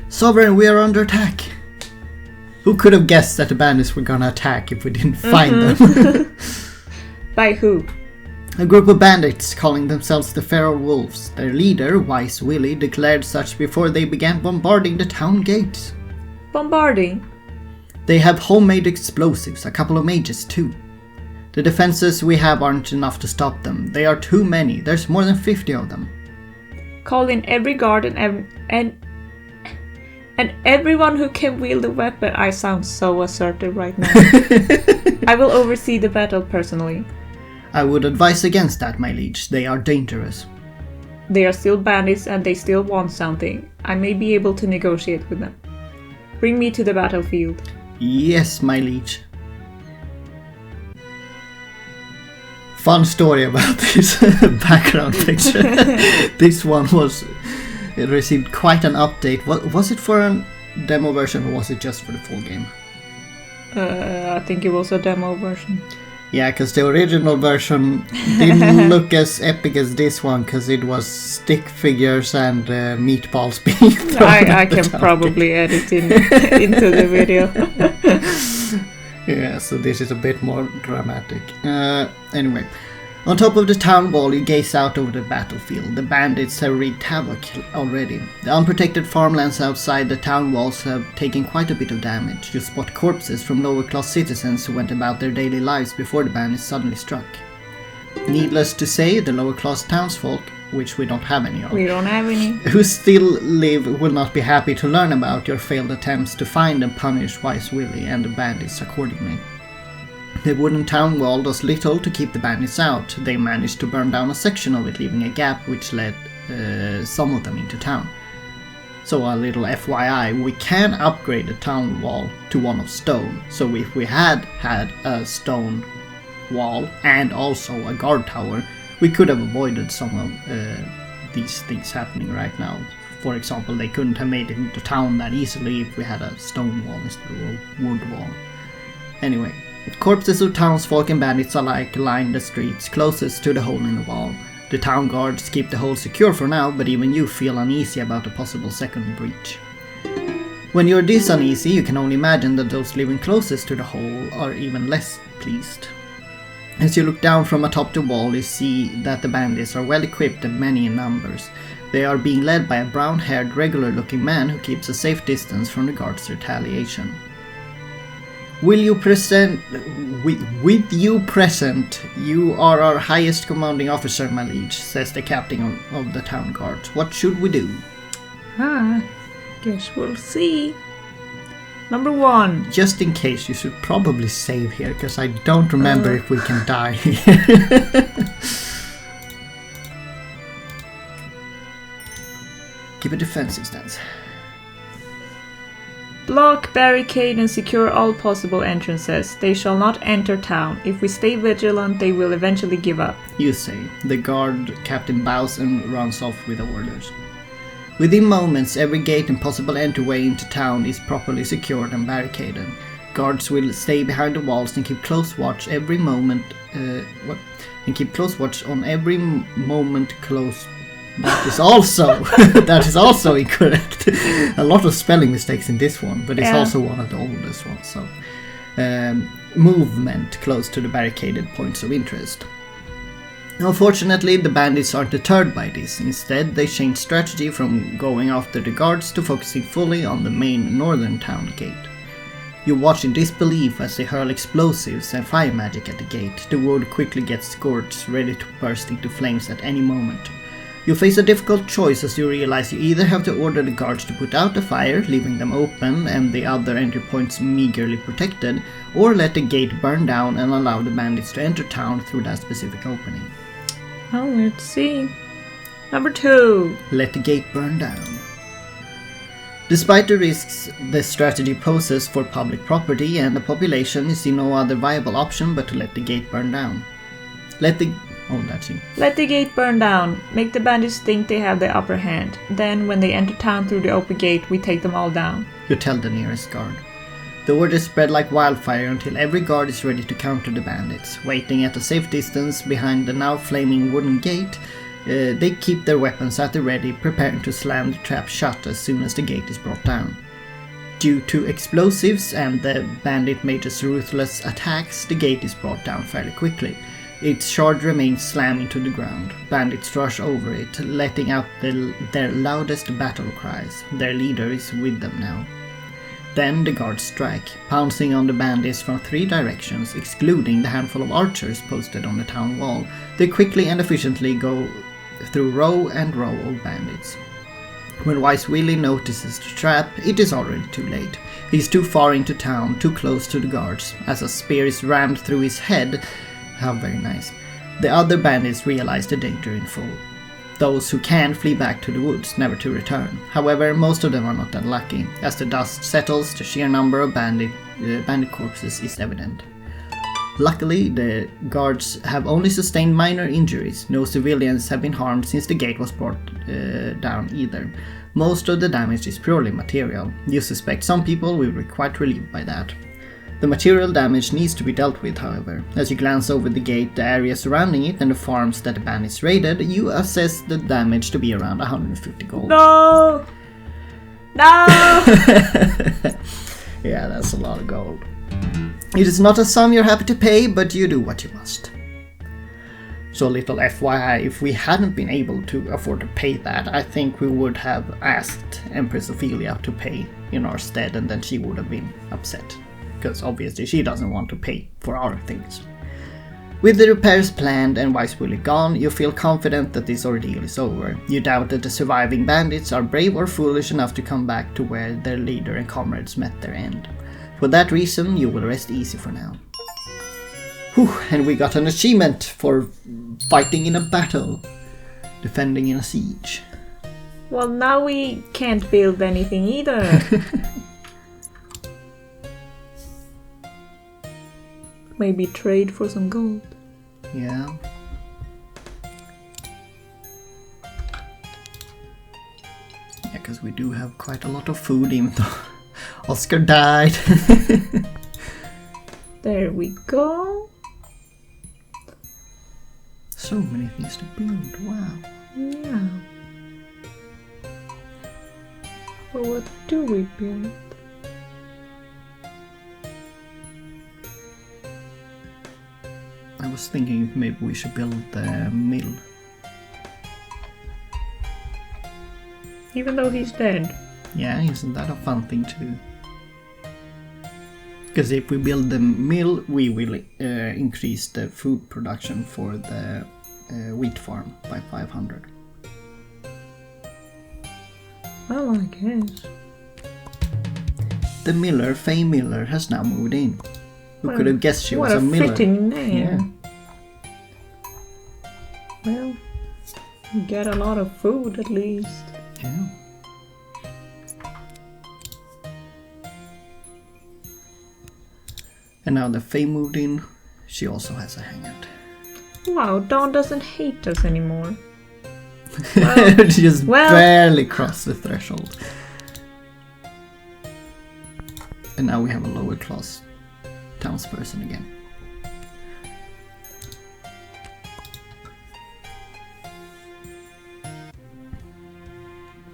Sovereign, we are under attack! Who could have guessed that the bandits were gonna attack if we didn't find them? By who? A group of bandits calling themselves the Feral Wolves. Their leader, Wise Willie, declared such before they began bombarding the town gates. Bombarding? They have homemade explosives, a couple of mages too. The defenses we have aren't enough to stop them. They are too many. There's more than 50 of them. Call in every guard and everyone who can wield a weapon. I sound so assertive right now. I will oversee the battle personally. I would advise against that, my liege. They are dangerous. They are still bandits and they still want something. I may be able to negotiate with them. Bring me to the battlefield. Yes, my liege. Fun story about this background picture. This one it received quite an update. Was it for a demo version or was it just for the full game? I think it was a demo version. Yeah, because the original version didn't look as epic as this one, because it was stick figures and meatballs being thrown. I can probably edit into the video. Yeah, so this is a bit more dramatic. Anyway, on top of the town wall you gaze out over the battlefield. The bandits have wreaked havoc already. The unprotected farmlands outside the town walls have taken quite a bit of damage. You spot corpses from lower class citizens who went about their daily lives before the bandits suddenly struck. Needless to say, the lower class townsfolk, which we don't have any of, who still live, will not be happy to learn about your failed attempts to find and punish Wise Willie and the bandits accordingly. The wooden town wall does little to keep the bandits out. They managed to burn down a section of it, leaving a gap which led some of them into town. So a little FYI, we can upgrade the town wall to one of stone. So if we had a stone wall and also a guard tower, we could have avoided some of these things happening right now. For example, they couldn't have made it into town that easily if we had a stone wall instead of a wood wall. Anyway, corpses of townsfolk and bandits alike line the streets closest to the hole in the wall. The town guards keep the hole secure for now, but even you feel uneasy about a possible second breach. When you're this uneasy, you can only imagine that those living closest to the hole are even less pleased. As you look down from atop the wall, you see that the bandits are well equipped and many in numbers. They are being led by a brown-haired, regular-looking man who keeps a safe distance from the guards' retaliation. With you present, you are our highest commanding officer, my liege, says the captain of the town guard. What should we do? Guess we'll see. Number 1. Just in case, you should probably save here, because I don't remember if we can die here. Give a defensive stance. Block, barricade, and secure all possible entrances. They shall not enter town. If we stay vigilant, they will eventually give up. You say. The guard captain bows and runs off with the orders. Within moments, every gate and possible entryway into town is properly secured and barricaded. Guards will stay behind the walls and keep close watch every moment. On every moment close. That is also incorrect. A lot of spelling mistakes in this one, but it's also one of the oldest ones. So, movement close to the barricaded points of interest. Unfortunately, the bandits aren't deterred by this. Instead, they change strategy from going after the guards to focusing fully on the main northern town gate. You watch in disbelief as they hurl explosives and fire magic at the gate. The wood quickly gets scorched, ready to burst into flames at any moment. You face a difficult choice as you realize you either have to order the guards to put out the fire, leaving them open and the other entry points meagerly protected, or let the gate burn down and allow the bandits to enter town through that specific opening. Well, let's see. Number 2. Let the gate burn down. Despite the risks the strategy poses for public property and the population, you see no other viable option but to let the gate burn down. Let the gate burn down. Make the bandits think they have the upper hand. Then, when they enter town through the open gate, we take them all down. You tell the nearest guard. The word is spread like wildfire until every guard is ready to counter the bandits. Waiting at a safe distance behind the now flaming wooden gate, they keep their weapons at the ready, preparing to slam the trap shut as soon as the gate is brought down. Due to explosives and the bandit mage's ruthless attacks, the gate is brought down fairly quickly. Its shard remains slammed into the ground. Bandits rush over it, letting out their loudest battle cries. Their leader is with them now. Then the guards strike, pouncing on the bandits from 3 directions, excluding the handful of archers posted on the town wall. They quickly and efficiently go through row and row of bandits. When Wise Willie notices the trap, it is already too late. He's too far into town, too close to the guards. As a spear is rammed through his head, how very nice, the other bandits realize the danger in full. Those who can flee back to the woods, never to return. However, most of them are not that lucky. As the dust settles, the sheer number of bandit corpses is evident. Luckily, the guards have only sustained minor injuries. No civilians have been harmed since the gate was brought down either. Most of the damage is purely material. You suspect some people will be quite relieved by that. The material damage needs to be dealt with, however. As you glance over the gate, the area surrounding it, and the farms that the bandits raided, you assess the damage to be around 150 gold. No! No! Yeah, that's a lot of gold. It is not a sum you're happy to pay, but you do what you must. So little FYI, if we hadn't been able to afford to pay that, I think we would have asked Empress Ophelia to pay in our stead, and then she would have been upset. Because obviously she doesn't want to pay for our things. With the repairs planned and Wise Willie gone, you feel confident that this ordeal is over. You doubt that the surviving bandits are brave or foolish enough to come back to where their leader and comrades met their end. For that reason, you will rest easy for now. Whew, and we got an achievement for fighting in a battle, defending in a siege. Well, now we can't build anything either. Maybe trade for some gold. Yeah. Yeah, because we do have quite a lot of food, even though Oscar died. There we go. So many things to build, wow. Yeah. Well, what do we build? I was thinking maybe we should build the mill. Even though he's dead. Yeah, isn't that a fun thing to do? Because if we build the mill, we will increase the food production for the wheat farm by 500. Well, I guess. The miller, Faye Miller, has now moved in. Who could have guessed she was a miller? What a fitting name. Yeah. Well, we get a lot of food at least. Yeah. And now that Faye moved in, she also has a hangout. Wow, Dawn doesn't hate us anymore. Just barely crossed the threshold. And now we have a lower class townsperson again.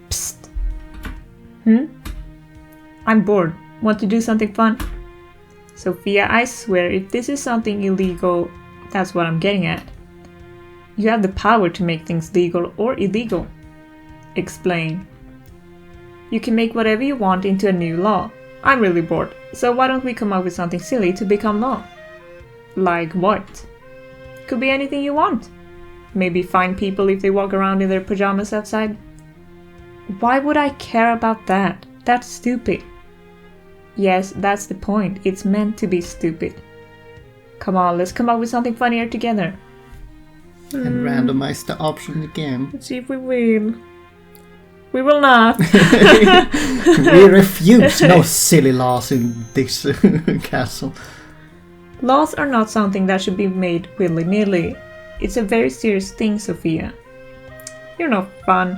Psst. I'm bored. Want to do something fun? Sophia, I swear, if this is something illegal, that's what I'm getting at. You have the power to make things legal or illegal. Explain. You can make whatever you want into a new law. I'm really bored, so why don't we come up with something silly to become law? Like what? Could be anything you want. Maybe fine people if they walk around in their pajamas outside. Why would I care about that? That's stupid. Yes, that's the point. It's meant to be stupid. Come on, let's come up with something funnier together. And randomize the options again. Let's see if we will. We will not. We refuse no silly laws in this castle. Laws are not something that should be made willy-nilly. It's a very serious thing, Sophia. You're not fun.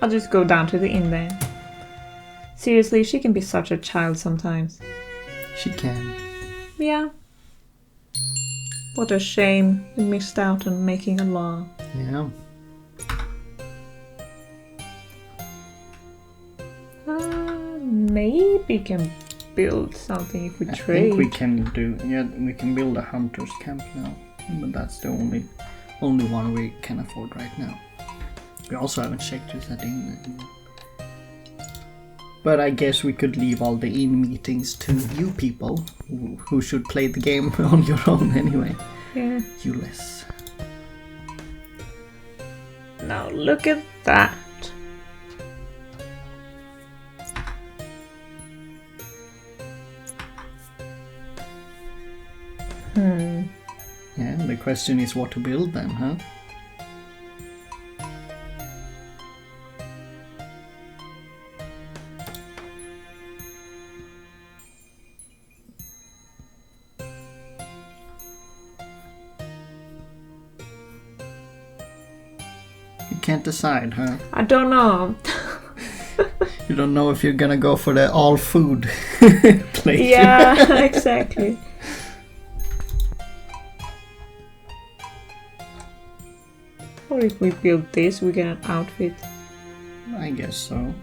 I'll just go down to the inn then. Seriously, she can be such a child sometimes. She can. Yeah. What a shame we missed out on making a law. Yeah. Maybe we can build something if we I trade. think we can build a hunter's camp now. But that's the only one we can afford right now. We also haven't checked with that inn. But I guess we could leave all the inn meetings to you people, who should play the game on your own anyway. Yeah. You less. Now look at that. Yeah, the question is what to build then, huh? You can't decide, huh? I don't know. You don't know if you're gonna go for the all food plate. Yeah, exactly. Or if we build this, we get an outfit. I guess so.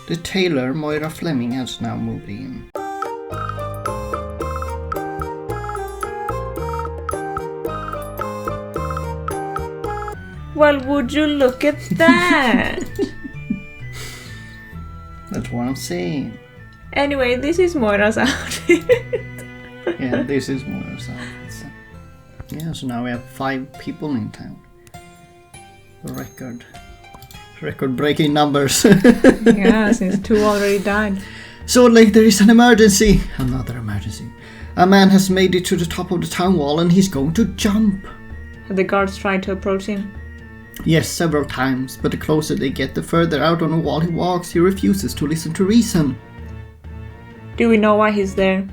The tailor, Moira Fleming, has now moved in. Well, would you look at that? That's what I'm saying. Anyway, this is Moira's outfit. Yeah, this is Moira's outfit. Yeah, so now we have 5 people in town. Record-breaking numbers. Yeah, since 2 already died. Swordlake, there is an emergency. Another emergency. A man has made it to the top of the town wall and he's going to jump. Have the guards tried to approach him? Yes, several times, but the closer they get, the further out on the wall he walks. He refuses to listen to reason. Do we know why he's there?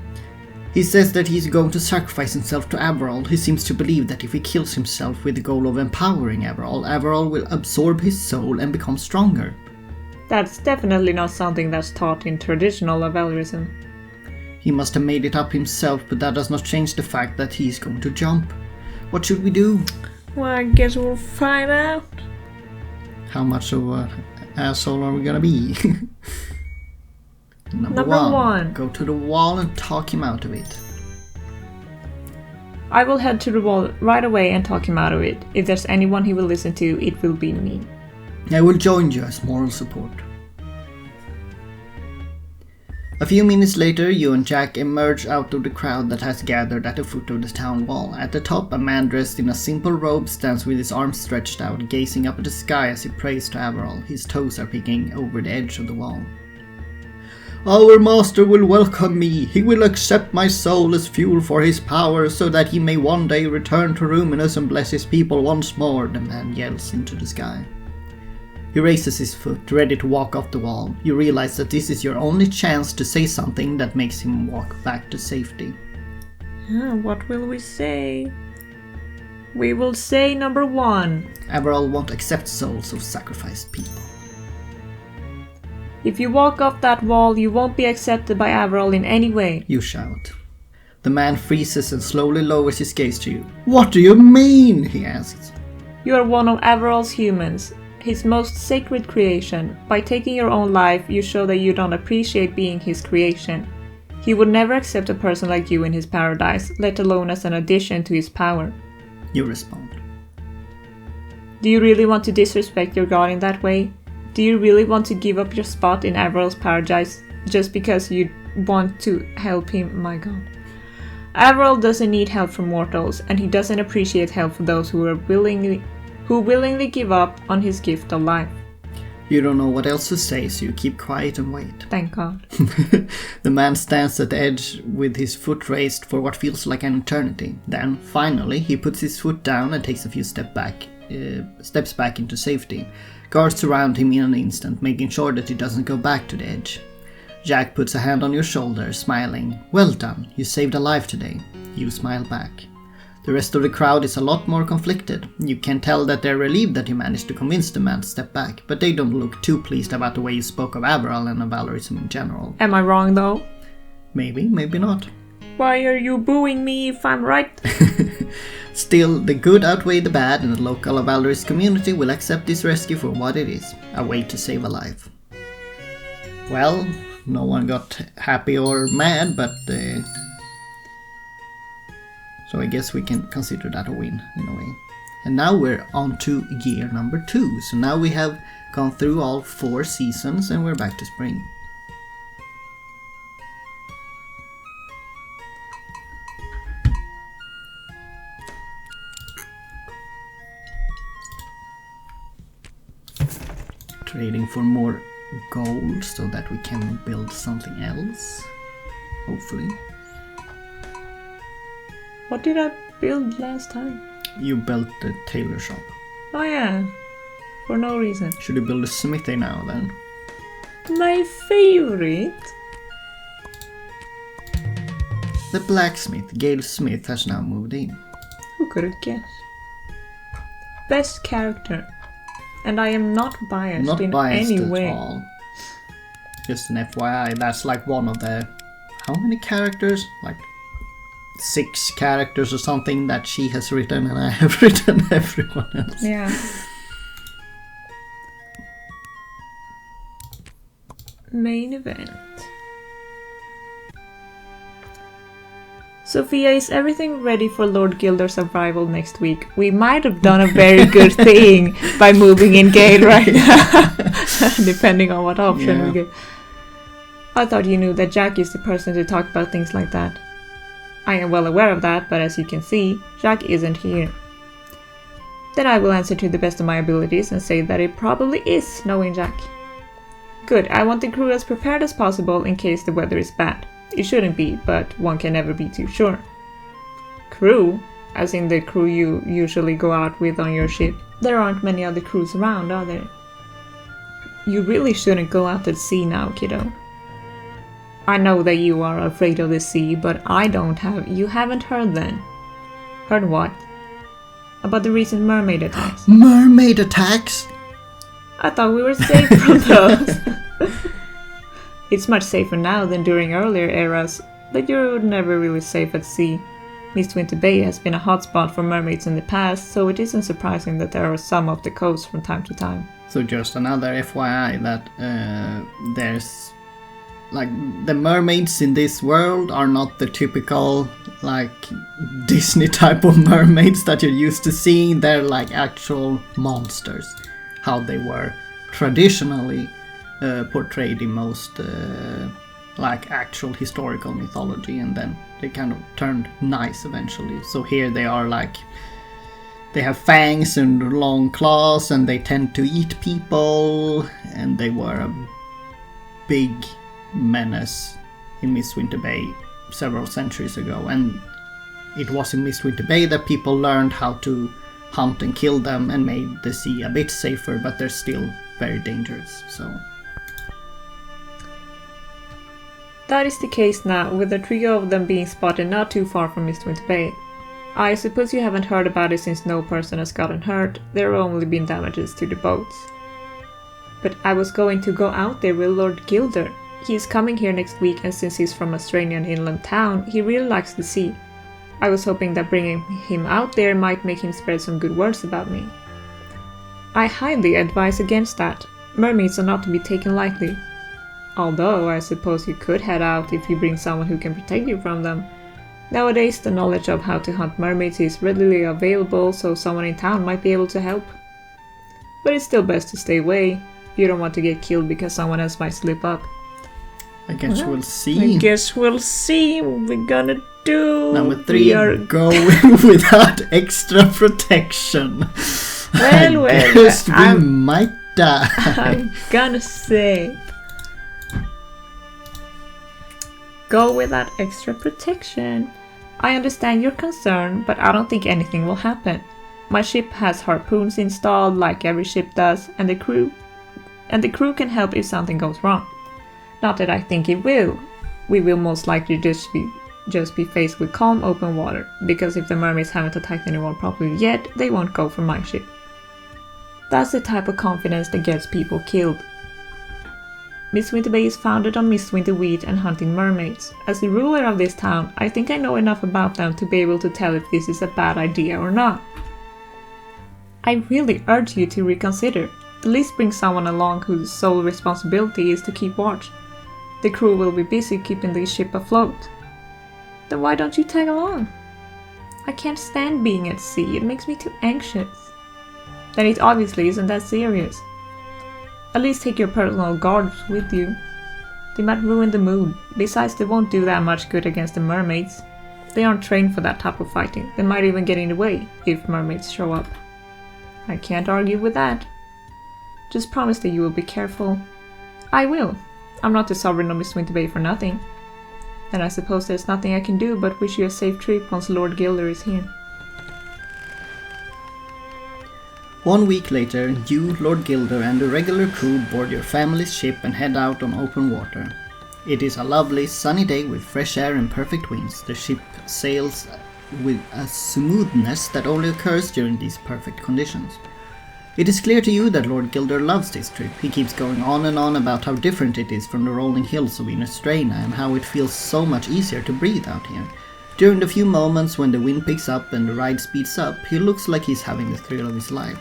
He says that he's going to sacrifice himself to Averil. He seems to believe that if he kills himself with the goal of empowering Averil, Averil will absorb his soul and become stronger. That's definitely not something that's taught in traditional Avelirism. He must have made it up himself, but that does not change the fact that he's going to jump. What should we do? Well, I guess we'll find out. How much of an asshole are we gonna be? Number 1. Go to the wall and talk him out of it. I will head to the wall right away and talk him out of it. If there's anyone he will listen to, it will be me. I will join you as moral support. A few minutes later, you and Jack emerge out of the crowd that has gathered at the foot of the town wall. At the top, a man dressed in a simple robe stands with his arms stretched out, gazing up at the sky as he prays to Averil. His toes are peeking over the edge of the wall. Our master will welcome me. He will accept my soul as fuel for his power, so that he may one day return to Ruminus and bless his people once more, the man yells into the sky. He raises his foot, ready to walk off the wall. You realize that this is your only chance to say something that makes him walk back to safety. What will we say? We will say number 1. Averil won't accept souls of sacrificed people. If you walk off that wall, you won't be accepted by Averil in any way. You shout. The man freezes and slowly lowers his gaze to you. What do you mean? He asks. You are one of Averil's humans, his most sacred creation. By taking your own life, you show that you don't appreciate being his creation. He would never accept a person like you in his paradise, let alone as an addition to his power. You respond. Do you really want to disrespect your god in that way? Do you really want to give up your spot in Averil's paradise just because you want to help him? My god. Averil doesn't need help from mortals, and he doesn't appreciate help from those who willingly give up on his gift of life. You don't know what else to say, so you keep quiet and wait. Thank God. The man stands at the edge with his foot raised for what feels like an eternity. Then, finally, he puts his foot down and takes a few steps back. steps back into safety. Guards surround him in an instant, making sure that he doesn't go back to the edge. Jack puts a hand on your shoulder, smiling. Well done, you saved a life today. You smile back. The rest of the crowd is a lot more conflicted. You can tell that they're relieved that you managed to convince the man to step back, but they don't look too pleased about the way you spoke of Averil and of Valorism in general. Am I wrong though? Maybe, maybe not. Why are you booing me if I'm right? Still, the good outweigh the bad, and the local Valorist community will accept this rescue for what it is, a way to save a life. Well, no one got happy or mad, but so I guess we can consider that a win, in a way. And now we're on to year number 2, so now we have gone through all 4 seasons and we're back to spring. Trading for more gold so that we can build something else, hopefully. What did I build last time? You built the tailor shop. Oh yeah, for no reason. Should you build a smithy now then? My favorite? The blacksmith, Gale Smith, has now moved in. Who could have guessed? Best character. And I am not biased Not in biased any at way. all. Just an FYI, that's like one of the... How many characters? Like 6 characters or something that she has written and I have written everyone else. Yeah. Main event. Sophia, is everything ready for Lord Gilder's arrival next week? We might have done a very good thing by moving in Gale right now, depending on what option we get. I thought you knew that Jack is the person to talk about things like that. I am well aware of that, but as you can see, Jack isn't here. Then I will answer to the best of my abilities and say that it probably is knowing Jack. Good, I want the crew as prepared as possible in case the weather is bad. It shouldn't be, but one can never be too sure. Crew? As in the crew you usually go out with on your ship. There aren't many other crews around, are there? You really shouldn't go out at sea now, kiddo. I know that you are afraid of the sea, but I don't have... You haven't heard then? Heard what? About the recent mermaid attacks. Mermaid attacks? I thought we were safe from those. It's much safer now than during earlier eras, but you're never really safe at sea. Mistwinter Bay has been a hotspot for mermaids in the past, so it isn't surprising that there are some off the coast from time to time. So just another FYI that there's... Like, the mermaids in this world are not the typical, like, Disney type of mermaids that you're used to seeing. They're like actual monsters. How they were traditionally portrayed in most like actual historical mythology, and then they kind of turned nice eventually. So here they are like, they have fangs and long claws and they tend to eat people, and they were a big menace in Mistwinter Bay several centuries ago, and it was in Mistwinter Bay that people learned how to hunt and kill them and made the sea a bit safer, but they're still very dangerous, so... That is the case now, with a trio of them being spotted not too far from Mistwinter Bay. I suppose you haven't heard about it since no person has gotten hurt. There have only been damages to the boats. But I was going to go out there with Lord Gilder. He is coming here next week, and since he's from Australian inland town, he really likes the sea. I was hoping that bringing him out there might make him spread some good words about me. I highly advise against that. Mermaids are not to be taken lightly. Although, I suppose you could head out if you bring someone who can protect you from them. Nowadays, the knowledge of how to hunt mermaids is readily available, so someone in town might be able to help. But it's still best to stay away. You don't want to get killed because someone else might slip up. I guess we'll see. I guess we'll see what we're gonna do. Number 3, going without extra protection. Well, I guess we might die. I'm gonna say... Go without extra protection. I understand your concern, but I don't think anything will happen. My ship has harpoons installed like every ship does, and the crew can help if something goes wrong. Not that I think it will. We will most likely just be faced with calm open water, because if the mermaids haven't attacked anyone properly yet, they won't go for my ship. That's the type of confidence that gets people killed. Mistwinter Bay is founded on Mistwinter wheat and hunting mermaids. As the ruler of this town, I think I know enough about them to be able to tell if this is a bad idea or not. I really urge you to reconsider. At least bring someone along whose sole responsibility is to keep watch. The crew will be busy keeping the ship afloat. Then why don't you tag along? I can't stand being at sea, it makes me too anxious. Then it obviously isn't that serious. At least take your personal guards with you. They might ruin the mood. Besides, they won't do that much good against the mermaids. They aren't trained for that type of fighting. They might even get in the way if mermaids show up. I can't argue with that. Just promise that you will be careful. I will. I'm not the sovereign of Mistwinter Bay for nothing. And I suppose there's nothing I can do but wish you a safe trip once Lord Gilder is here. 1 week later, you, Lord Gilder, and the regular crew board your family's ship and head out on open water. It is a lovely, sunny day with fresh air and perfect winds. The ship sails with a smoothness that only occurs during these perfect conditions. It is clear to you that Lord Gilder loves this trip. He keeps going on and on about how different it is from the rolling hills of Innistrana and how it feels so much easier to breathe out here. During the few moments when the wind picks up and the ride speeds up, he looks like he's having the thrill of his life.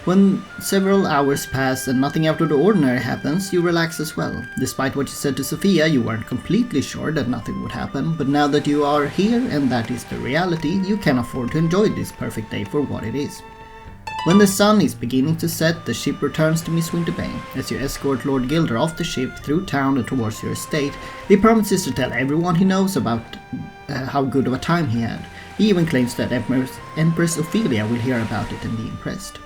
When several hours pass and nothing out of the ordinary happens, you relax as well. Despite what you said to Sophia, you weren't completely sure that nothing would happen, but now that you are here and that is the reality, you can afford to enjoy this perfect day for what it is. When the sun is beginning to set, the ship returns to Mistwinter Bay. As you escort Lord Gilder off the ship through town and towards your estate, he promises to tell everyone he knows about how good of a time he had. He even claims that Empress Ophelia will hear about it and be impressed.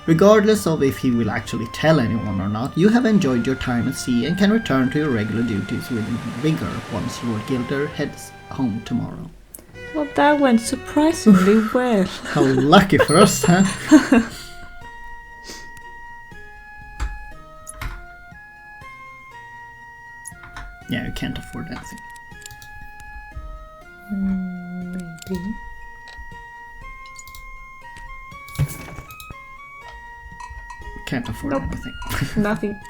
Regardless of if he will actually tell anyone or not, you have enjoyed your time at sea and can return to your regular duties with vigor once Lord Gilder heads home tomorrow. Well, that went surprisingly well. How lucky for us, huh? Yeah, you can't afford anything. Maybe. Can't afford Nope. anything. Nothing.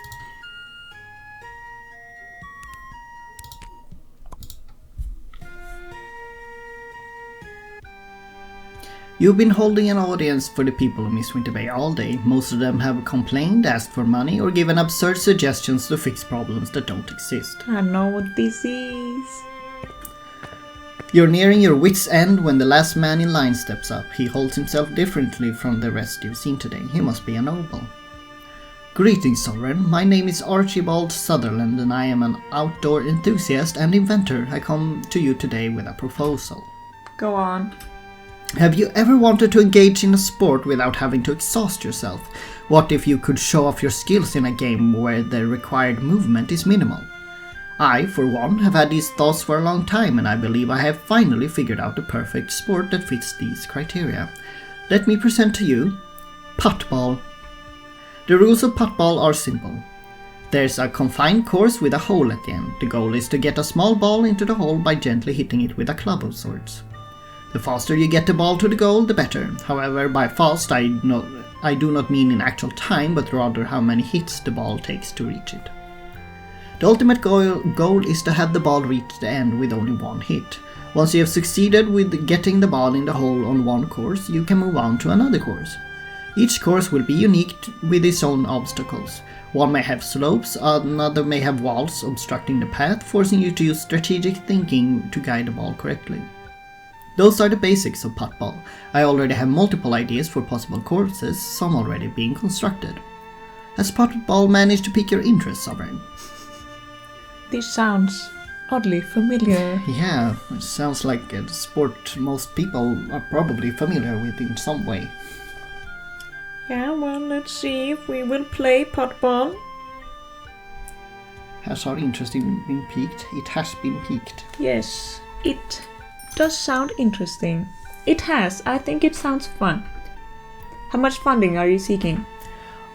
You've been holding an audience for the people of Mistwinter Bay all day. Most of them have complained, asked for money, or given absurd suggestions to fix problems that don't exist. I know what this is. You're nearing your wit's end when the last man in line steps up. He holds himself differently from the rest you've seen today. He must be a noble. Greetings, Sovereign. My name is Archibald Sutherland and I am an outdoor enthusiast and inventor. I come to you today with a proposal. Go on. Have you ever wanted to engage in a sport without having to exhaust yourself? What if you could show off your skills in a game where the required movement is minimal? I, for one, have had these thoughts for a long time and I believe I have finally figured out the perfect sport that fits these criteria. Let me present to you Puttball. The rules of Puttball are simple. There's a confined course with a hole at the end. The goal is to get a small ball into the hole by gently hitting it with a club of sorts. The faster you get the ball to the goal, the better. However, by fast I do not mean in actual time, but rather how many hits the ball takes to reach it. The ultimate goal is to have the ball reach the end with only one hit. Once you have succeeded with getting the ball in the hole on one course, you can move on to another course. Each course will be unique with its own obstacles. One may have slopes, another may have walls obstructing the path, forcing you to use strategic thinking to guide the ball correctly. Those are the basics of Puttball. I already have multiple ideas for possible courses, some already being constructed. Has Puttball managed to pique your interest, Sovereign? This sounds oddly familiar. Yeah, it sounds like a sport most people are probably familiar with in some way. Yeah, well, let's see if we will play Puttball. Has our interest been piqued? It has been piqued. Yes, it does sound interesting. It has. I think it sounds fun. How much funding are you seeking?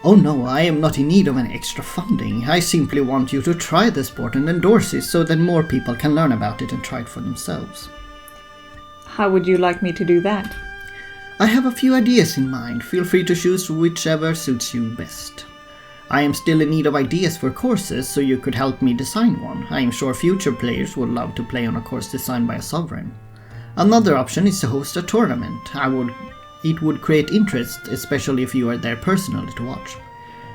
Oh no, I am not in need of any extra funding. I simply want you to try the sport and endorse it so that more people can learn about it and try it for themselves. How would you like me to do that? I have a few ideas in mind. Feel free to choose whichever suits you best. I am still in need of ideas for courses, so you could help me design one. I am sure future players would love to play on a course designed by a sovereign. Another option is to host a tournament. It would create interest, especially if you are there personally to watch.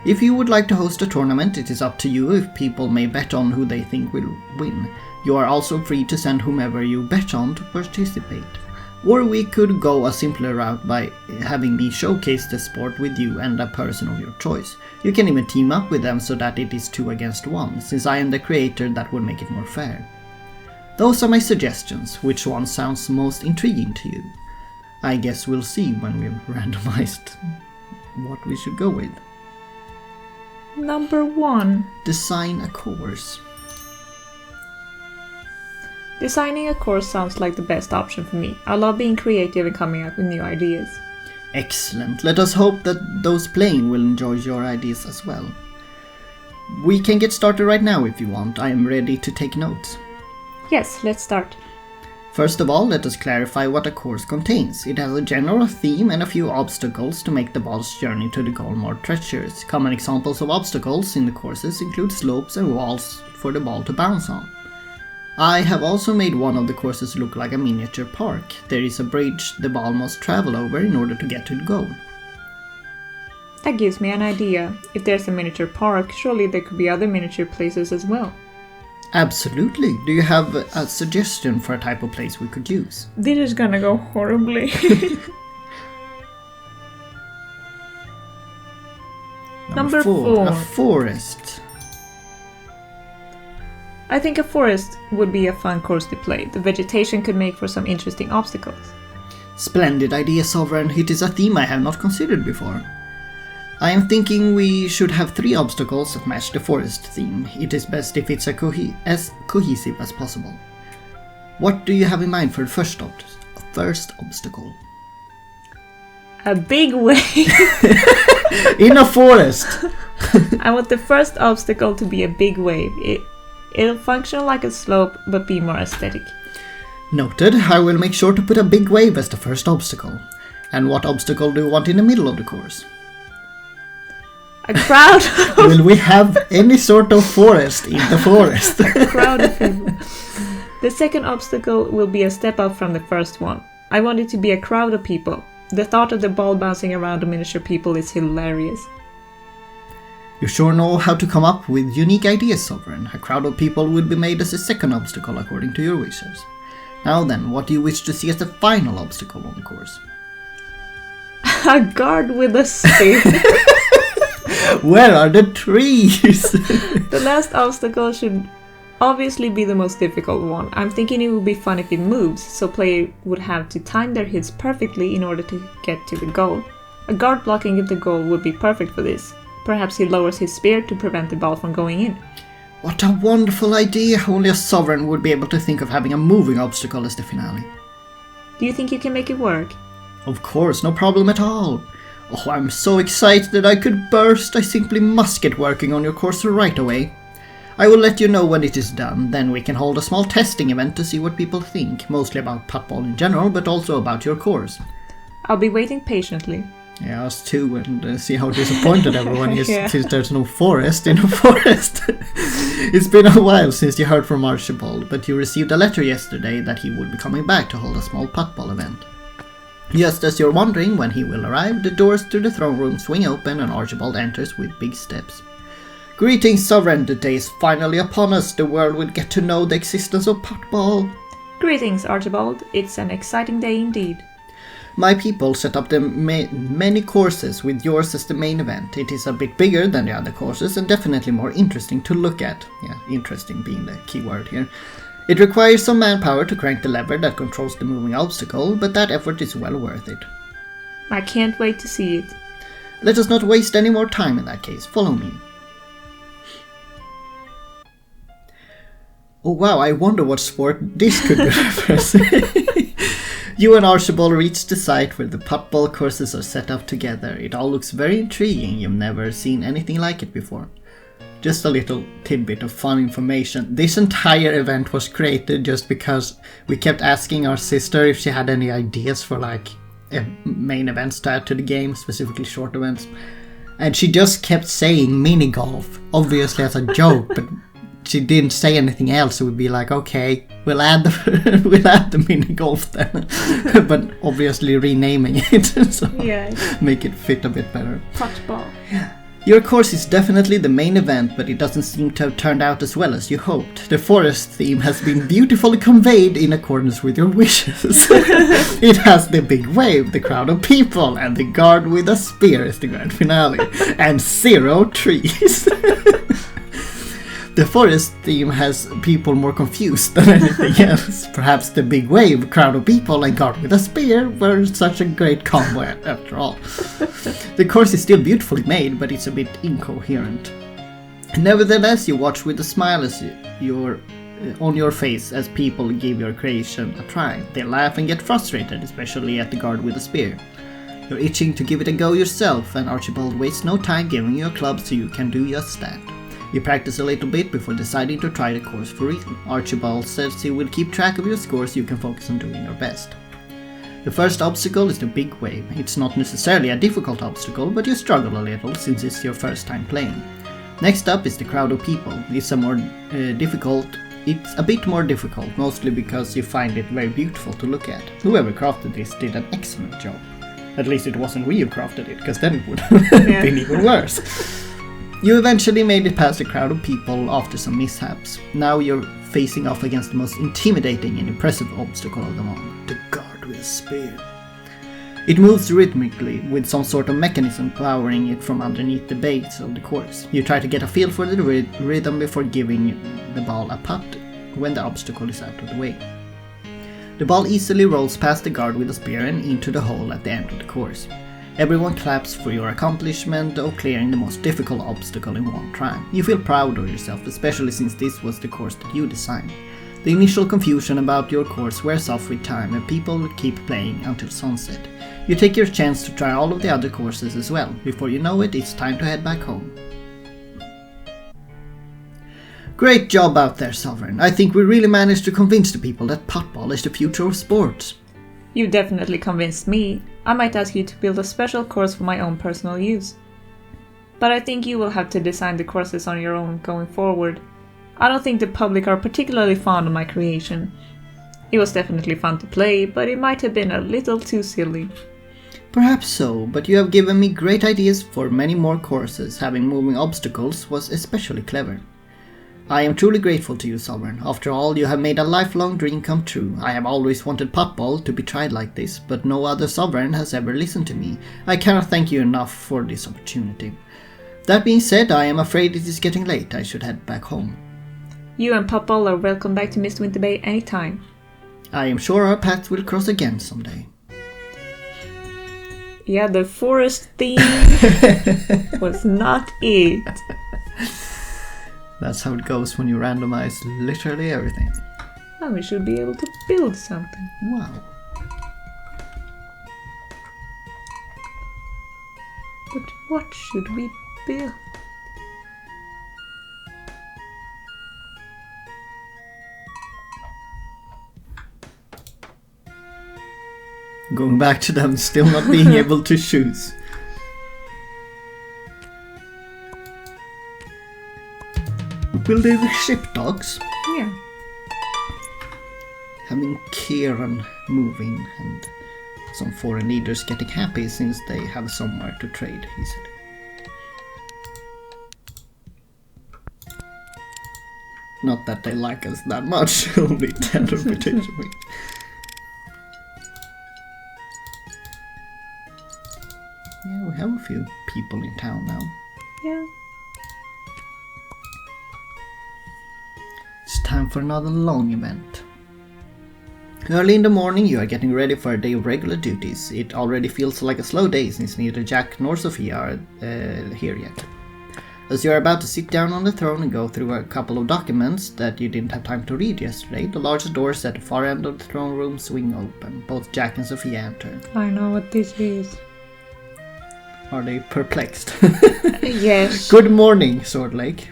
If you would like to host a tournament, it is up to you if people may bet on who they think will win. You are also free to send whomever you bet on to participate. Or we could go a simpler route by having me showcase the sport with you and a person of your choice. You can even team up with them so that it is 2 against 1. Since I am the creator, that would make it more fair. Those are my suggestions. Which one sounds most intriguing to you? I guess we'll see when we've randomized what we should go with. Number 1. Design a course. Designing a course sounds like the best option for me. I love being creative and coming up with new ideas. Excellent. Let us hope that those playing will enjoy your ideas as well. We can get started right now if you want. I am ready to take notes. Yes, let's start. First of all, let us clarify what a course contains. It has a general theme and a few obstacles to make the ball's journey to the goal more treacherous. Common examples of obstacles in the courses include slopes and walls for the ball to bounce on. I have also made one of the courses look like a miniature park. There is a bridge the ball must travel over in order to get to the goal. That gives me an idea. If there's a miniature park, surely there could be other miniature places as well. Absolutely. Do you have a suggestion for a type of place we could use? This is gonna go horribly. Number 4. A forest. I think a forest would be a fun course to play. The vegetation could make for some interesting obstacles. Splendid idea, Sovereign. It is a theme I have not considered before. I am thinking we should have 3 obstacles that match the forest theme. It is best if it's as cohesive as possible. What do you have in mind for the first obstacle? A big wave! In a forest! I want the first obstacle to be a big wave. It'll function like a slope, but be more aesthetic. Noted. I will make sure to put a big wave as the first obstacle. And what obstacle do you want in the middle of the course? A crowd. Will we have any sort of forest in the forest? A crowd of people. The second obstacle will be a step up from the first one. I want it to be a crowd of people. The thought of the ball bouncing around the miniature people is hilarious. You sure know how to come up with unique ideas, Sovereign. A crowd of people would be made as the second obstacle according to your wishes. Now then, what do you wish to see as the final obstacle on the course? A guard with a stick. Where are the trees? The last obstacle should obviously be the most difficult one. I'm thinking it would be fun if it moves, so players would have to time their hits perfectly in order to get to the goal. A guard blocking the goal would be perfect for this. Perhaps he lowers his spear to prevent the ball from going in. What a wonderful idea! Only a Sovereign would be able to think of having a moving obstacle as the finale. Do you think you can make it work? Of course, no problem at all. Oh, I'm so excited that I could burst. I simply must get working on your course right away. I will let you know when it is done, then we can hold a small testing event to see what people think, mostly about puttball in general, but also about your course. I'll be waiting patiently. Yeah, us too, and see how disappointed everyone is Yeah. since there's no forest in the forest. It's been a while since you heard from Archibald, but you received a letter yesterday that he would be coming back to hold a small puttball event. Just as you're wondering when he will arrive, the doors to the throne room swing open and Archibald enters with big steps. Greetings, Sovereign, the day is finally upon us. The world will get to know the existence of puttball. Greetings, Archibald. It's an exciting day indeed. My people set up the many courses with yours as the main event. It is a bit bigger than the other courses and definitely more interesting to look at. Yeah, interesting being the key word here. It requires some manpower to crank the lever that controls the moving obstacle, but that effort is well worth it. I can't wait to see it. Let us not waste any more time in that case. Follow me. Oh wow, I wonder what sport this could be referencing. You and Archibald reach the site where the puttball courses are set up together. It all looks very intriguing. You've never seen anything like it before. Just a little tidbit of fun information. This entire event was created just because we kept asking our sister if she had any ideas for like main events to add to the game, specifically short events. And she just kept saying mini golf, obviously as a joke, but she didn't say anything else. So we'd be like, okay, we'll add the mini golf then, but obviously renaming it so make it fit a bit better. Football. Your course is definitely the main event, but it doesn't seem to have turned out as well as you hoped. The forest theme has been beautifully conveyed in accordance with your wishes. It has the big wave, the crowd of people, and the guard with a spear is the grand finale, and 0 trees. The forest theme has people more confused than anything else. Perhaps the big wave, crowd of people, and guard with a spear were such a great combo after all. The course is still beautifully made, but it's a bit incoherent. Nevertheless, you watch with a smile on your face as people give your creation a try. They laugh and get frustrated, especially at the guard with a spear. You're itching to give it a go yourself, and Archibald wastes no time giving you a club so you can do just that. You practice a little bit before deciding to try the course for real. Archibald says he will keep track of your score so you can focus on doing your best. The first obstacle is the big wave. It's not necessarily a difficult obstacle, but you struggle a little since it's your first time playing. Next up is the crowd of people. It's a bit more difficult, mostly because you find it very beautiful to look at. Whoever crafted this did an excellent job. At least it wasn't we who crafted it, because then it would have been even worse. You eventually made it past a crowd of people after some mishaps. Now you're facing off against the most intimidating and impressive obstacle of them all, the guard with a spear. It moves rhythmically, with some sort of mechanism powering it from underneath the base of the course. You try to get a feel for the rhythm before giving the ball a putt when the obstacle is out of the way. The ball easily rolls past the guard with a spear and into the hole at the end of the course. Everyone claps for your accomplishment of clearing the most difficult obstacle in one try. You feel proud of yourself, especially since this was the course that you designed. The initial confusion about your course wears off with time and people keep playing until sunset. You take your chance to try all of the other courses as well. Before you know it, it's time to head back home. Great job out there, Sovereign. I think we really managed to convince the people that puttball is the future of sports. You definitely convinced me. I might ask you to build a special course for my own personal use. But I think you will have to design the courses on your own going forward. I don't think the public are particularly fond of my creation. It was definitely fun to play, but it might have been a little too silly. Perhaps so, but you have given me great ideas for many more courses. Having moving obstacles was especially clever. I am truly grateful to you, Sovereign. After all, you have made a lifelong dream come true. I have always wanted puttball to be tried like this, but no other Sovereign has ever listened to me. I cannot thank you enough for this opportunity. That being said, I am afraid it is getting late. I should head back home. You and puttball are welcome back to Mistwinter Bay anytime. I am sure our paths will cross again someday. Yeah, the forest theme was not it. That's how it goes when you randomize literally everything. Now we should be able to build something. Wow. But what should we build? Going back to them still not being able to choose. Will they be shipdogs? Yeah. Having Kieran moving and some foreign leaders getting happy since they have somewhere to trade easily. Not that they like us that much, only 10 reputation. Yeah, we have a few people in town now. Yeah. It's time for another long event. Early in the morning, you are getting ready for a day of regular duties. It already feels like a slow day since neither Jack nor Sophia are here yet. As you are about to sit down on the throne and go through a couple of documents that you didn't have time to read yesterday, the large doors at the far end of the throne room swing open. Both Jack and Sophia enter. I know what this is. Are they perplexed? Yes. Good morning, Swordlake.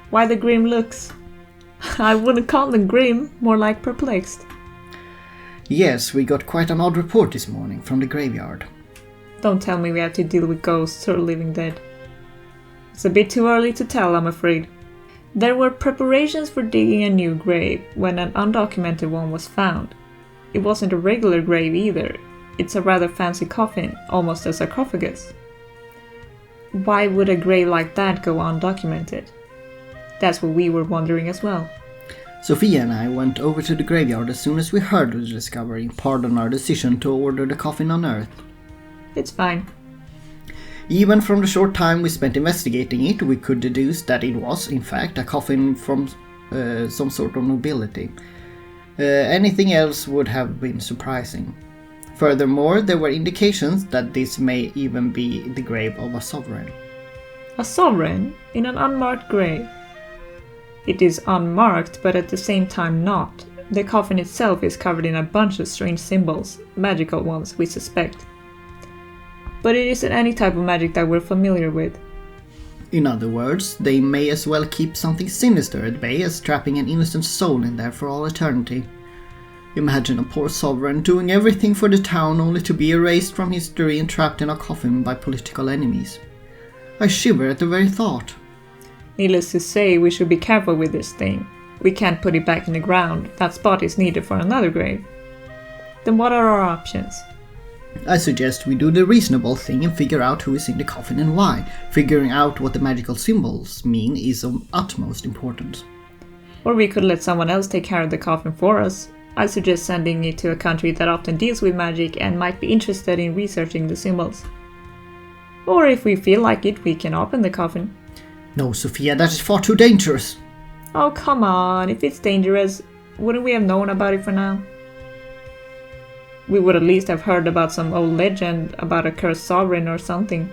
Why the grim looks? I wouldn't call them grim, more like perplexed. Yes, we got quite an odd report this morning from the graveyard. Don't tell me we have to deal with ghosts or living dead. It's a bit too early to tell, I'm afraid. There were preparations for digging a new grave when an undocumented one was found. It wasn't a regular grave either. It's a rather fancy coffin, almost a sarcophagus. Why would a grave like that go undocumented? That's what we were wondering as well. Sophia and I went over to the graveyard as soon as we heard of the discovery. Pardon our decision to order the coffin unearthed. It's fine. Even from the short time we spent investigating it, we could deduce that it was, in fact, a coffin from some sort of nobility. Anything else would have been surprising. Furthermore, there were indications that this may even be the grave of a sovereign. A sovereign in an unmarked grave. It is unmarked, but at the same time not. The coffin itself is covered in a bunch of strange symbols, magical ones, we suspect. But it isn't any type of magic that we're familiar with. In other words, they may as well keep something sinister at bay as trapping an innocent soul in there for all eternity. Imagine a poor sovereign doing everything for the town only to be erased from history and trapped in a coffin by political enemies. I shiver at the very thought. Needless to say, we should be careful with this thing. We can't put it back in the ground. That spot is needed for another grave. Then what are our options? I suggest we do the reasonable thing and figure out who is in the coffin and why. Figuring out what the magical symbols mean is of utmost importance. Or we could let someone else take care of the coffin for us. I suggest sending it to a country that often deals with magic and might be interested in researching the symbols. Or if we feel like it, we can open the coffin. No, Sophia, that is far too dangerous. Oh, come on. If it's dangerous, wouldn't we have known about it for now? We would at least have heard about some old legend about a cursed sovereign or something.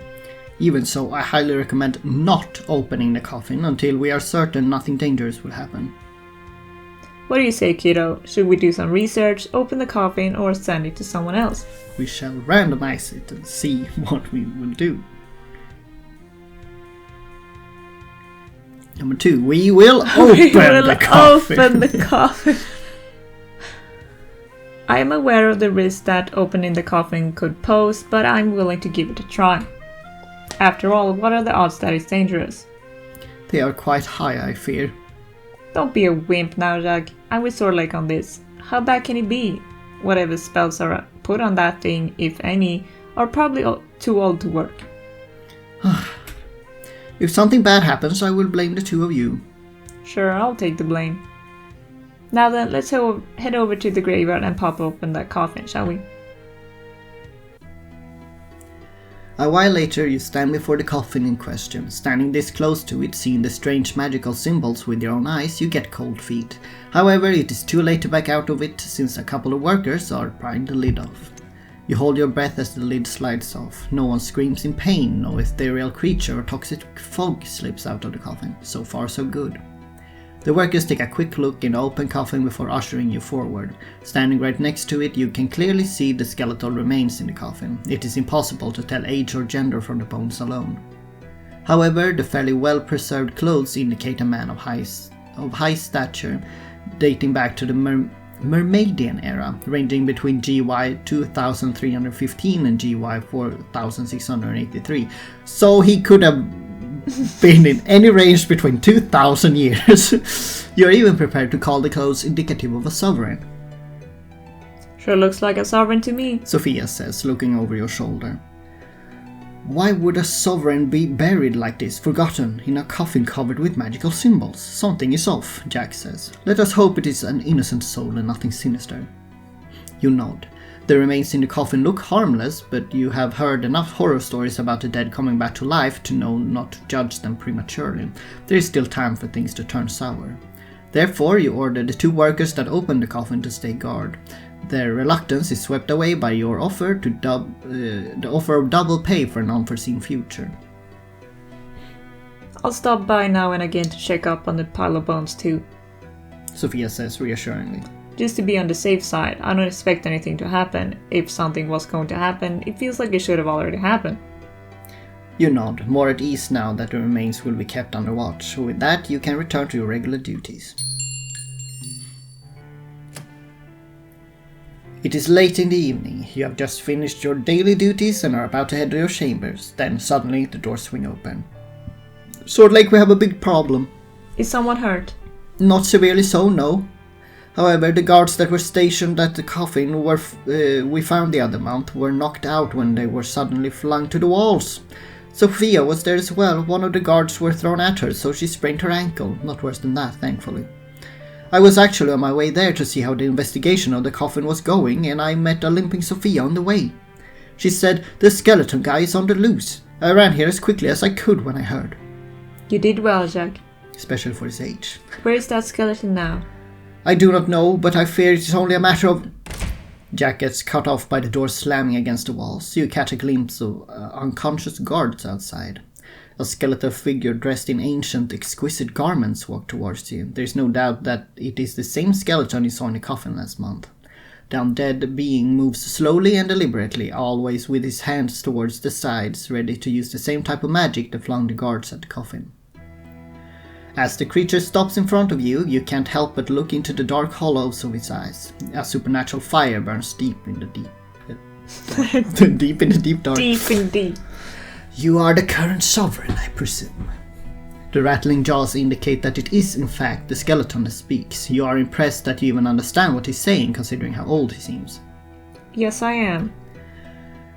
Even so, I highly recommend not opening the coffin until we are certain nothing dangerous will happen. What do you say, kiddo? Should we do some research, open the coffin, or send it to someone else? We shall randomize it and see what we will do. Number 2, we will open the coffin. Open the coffin. I am aware of the risk that opening the coffin could pose, but I'm willing to give it a try. After all, what are the odds that it's dangerous? They are quite high, I fear. Don't be a wimp now, Jack. I'm with Swordlake on this. How bad can it be? Whatever spells are put on that thing, if any, are probably too old to work. If something bad happens, I will blame the two of you. Sure, I'll take the blame. Now then, let's head over to the graveyard and pop open that coffin, shall we? A while later, you stand before the coffin in question. Standing this close to it, seeing the strange magical symbols with your own eyes, you get cold feet. However, it is too late to back out of it, since a couple of workers are prying the lid off. You hold your breath as the lid slides off. No one screams in pain, no ethereal creature or toxic fog slips out of the coffin. So far, so good. The workers take a quick look in the open coffin before ushering you forward. Standing right next to it, you can clearly see the skeletal remains in the coffin. It is impossible to tell age or gender from the bones alone. However, the fairly well-preserved clothes indicate a man of high stature, dating back to the Mermaidian era, ranging between GY 2315 and GY 4683. So he could have been in any range between 2000 years. You're even prepared to call the clothes indicative of a sovereign. Sure looks like a sovereign to me, Sophia says, looking over your shoulder. Why would a sovereign be buried like this, forgotten, in a coffin covered with magical symbols? Something is off, Jack says. Let us hope it is an innocent soul and nothing sinister. You nod. The remains in the coffin look harmless, but you have heard enough horror stories about the dead coming back to life to know not to judge them prematurely. There is still time for things to turn sour. Therefore, you order the two workers that opened the coffin to stay guard. Their reluctance is swept away by your offer the offer of double pay for an unforeseen future. I'll stop by now and again to check up on the pile of bones too. Sophia says reassuringly. Just to be on the safe side, I don't expect anything to happen. If something was going to happen, it feels like it should have already happened. You nod, more at ease now that the remains will be kept under watch. With that, you can return to your regular duties. It is late in the evening. You have just finished your daily duties and are about to head to your chambers. Then suddenly the doors swing open. Swordlake, we have a big problem. Is someone hurt? Not severely so, no. However, the guards that were stationed at the coffin we found the other month were knocked out when they were suddenly flung to the walls. Sophia was there as well. One of the guards were thrown at her, so she sprained her ankle. Not worse than that, thankfully. I was actually on my way there to see how the investigation of the coffin was going, and I met a limping Sophia on the way. She said, "The skeleton guy is on the loose." I ran here as quickly as I could when I heard. You did well, Jack. Especially for his age. Where is that skeleton now? I do not know, but I fear it is only a matter of... Jack gets cut off by the door slamming against the walls. You catch a glimpse of unconscious guards outside. A skeletal figure dressed in ancient, exquisite garments walked towards you. There is no doubt that it is the same skeleton you saw in the coffin last month. The undead being moves slowly and deliberately, always with his hands towards the sides, ready to use the same type of magic that flung the guards at the coffin. As the creature stops in front of you, you can't help but look into the dark hollows of its eyes. A supernatural fire burns deep in the deep dark. Deep in deep. You are the current sovereign, I presume. The rattling jaws indicate that it is, in fact, the skeleton that speaks. You are impressed that you even understand what he's saying, considering how old he seems. Yes, I am.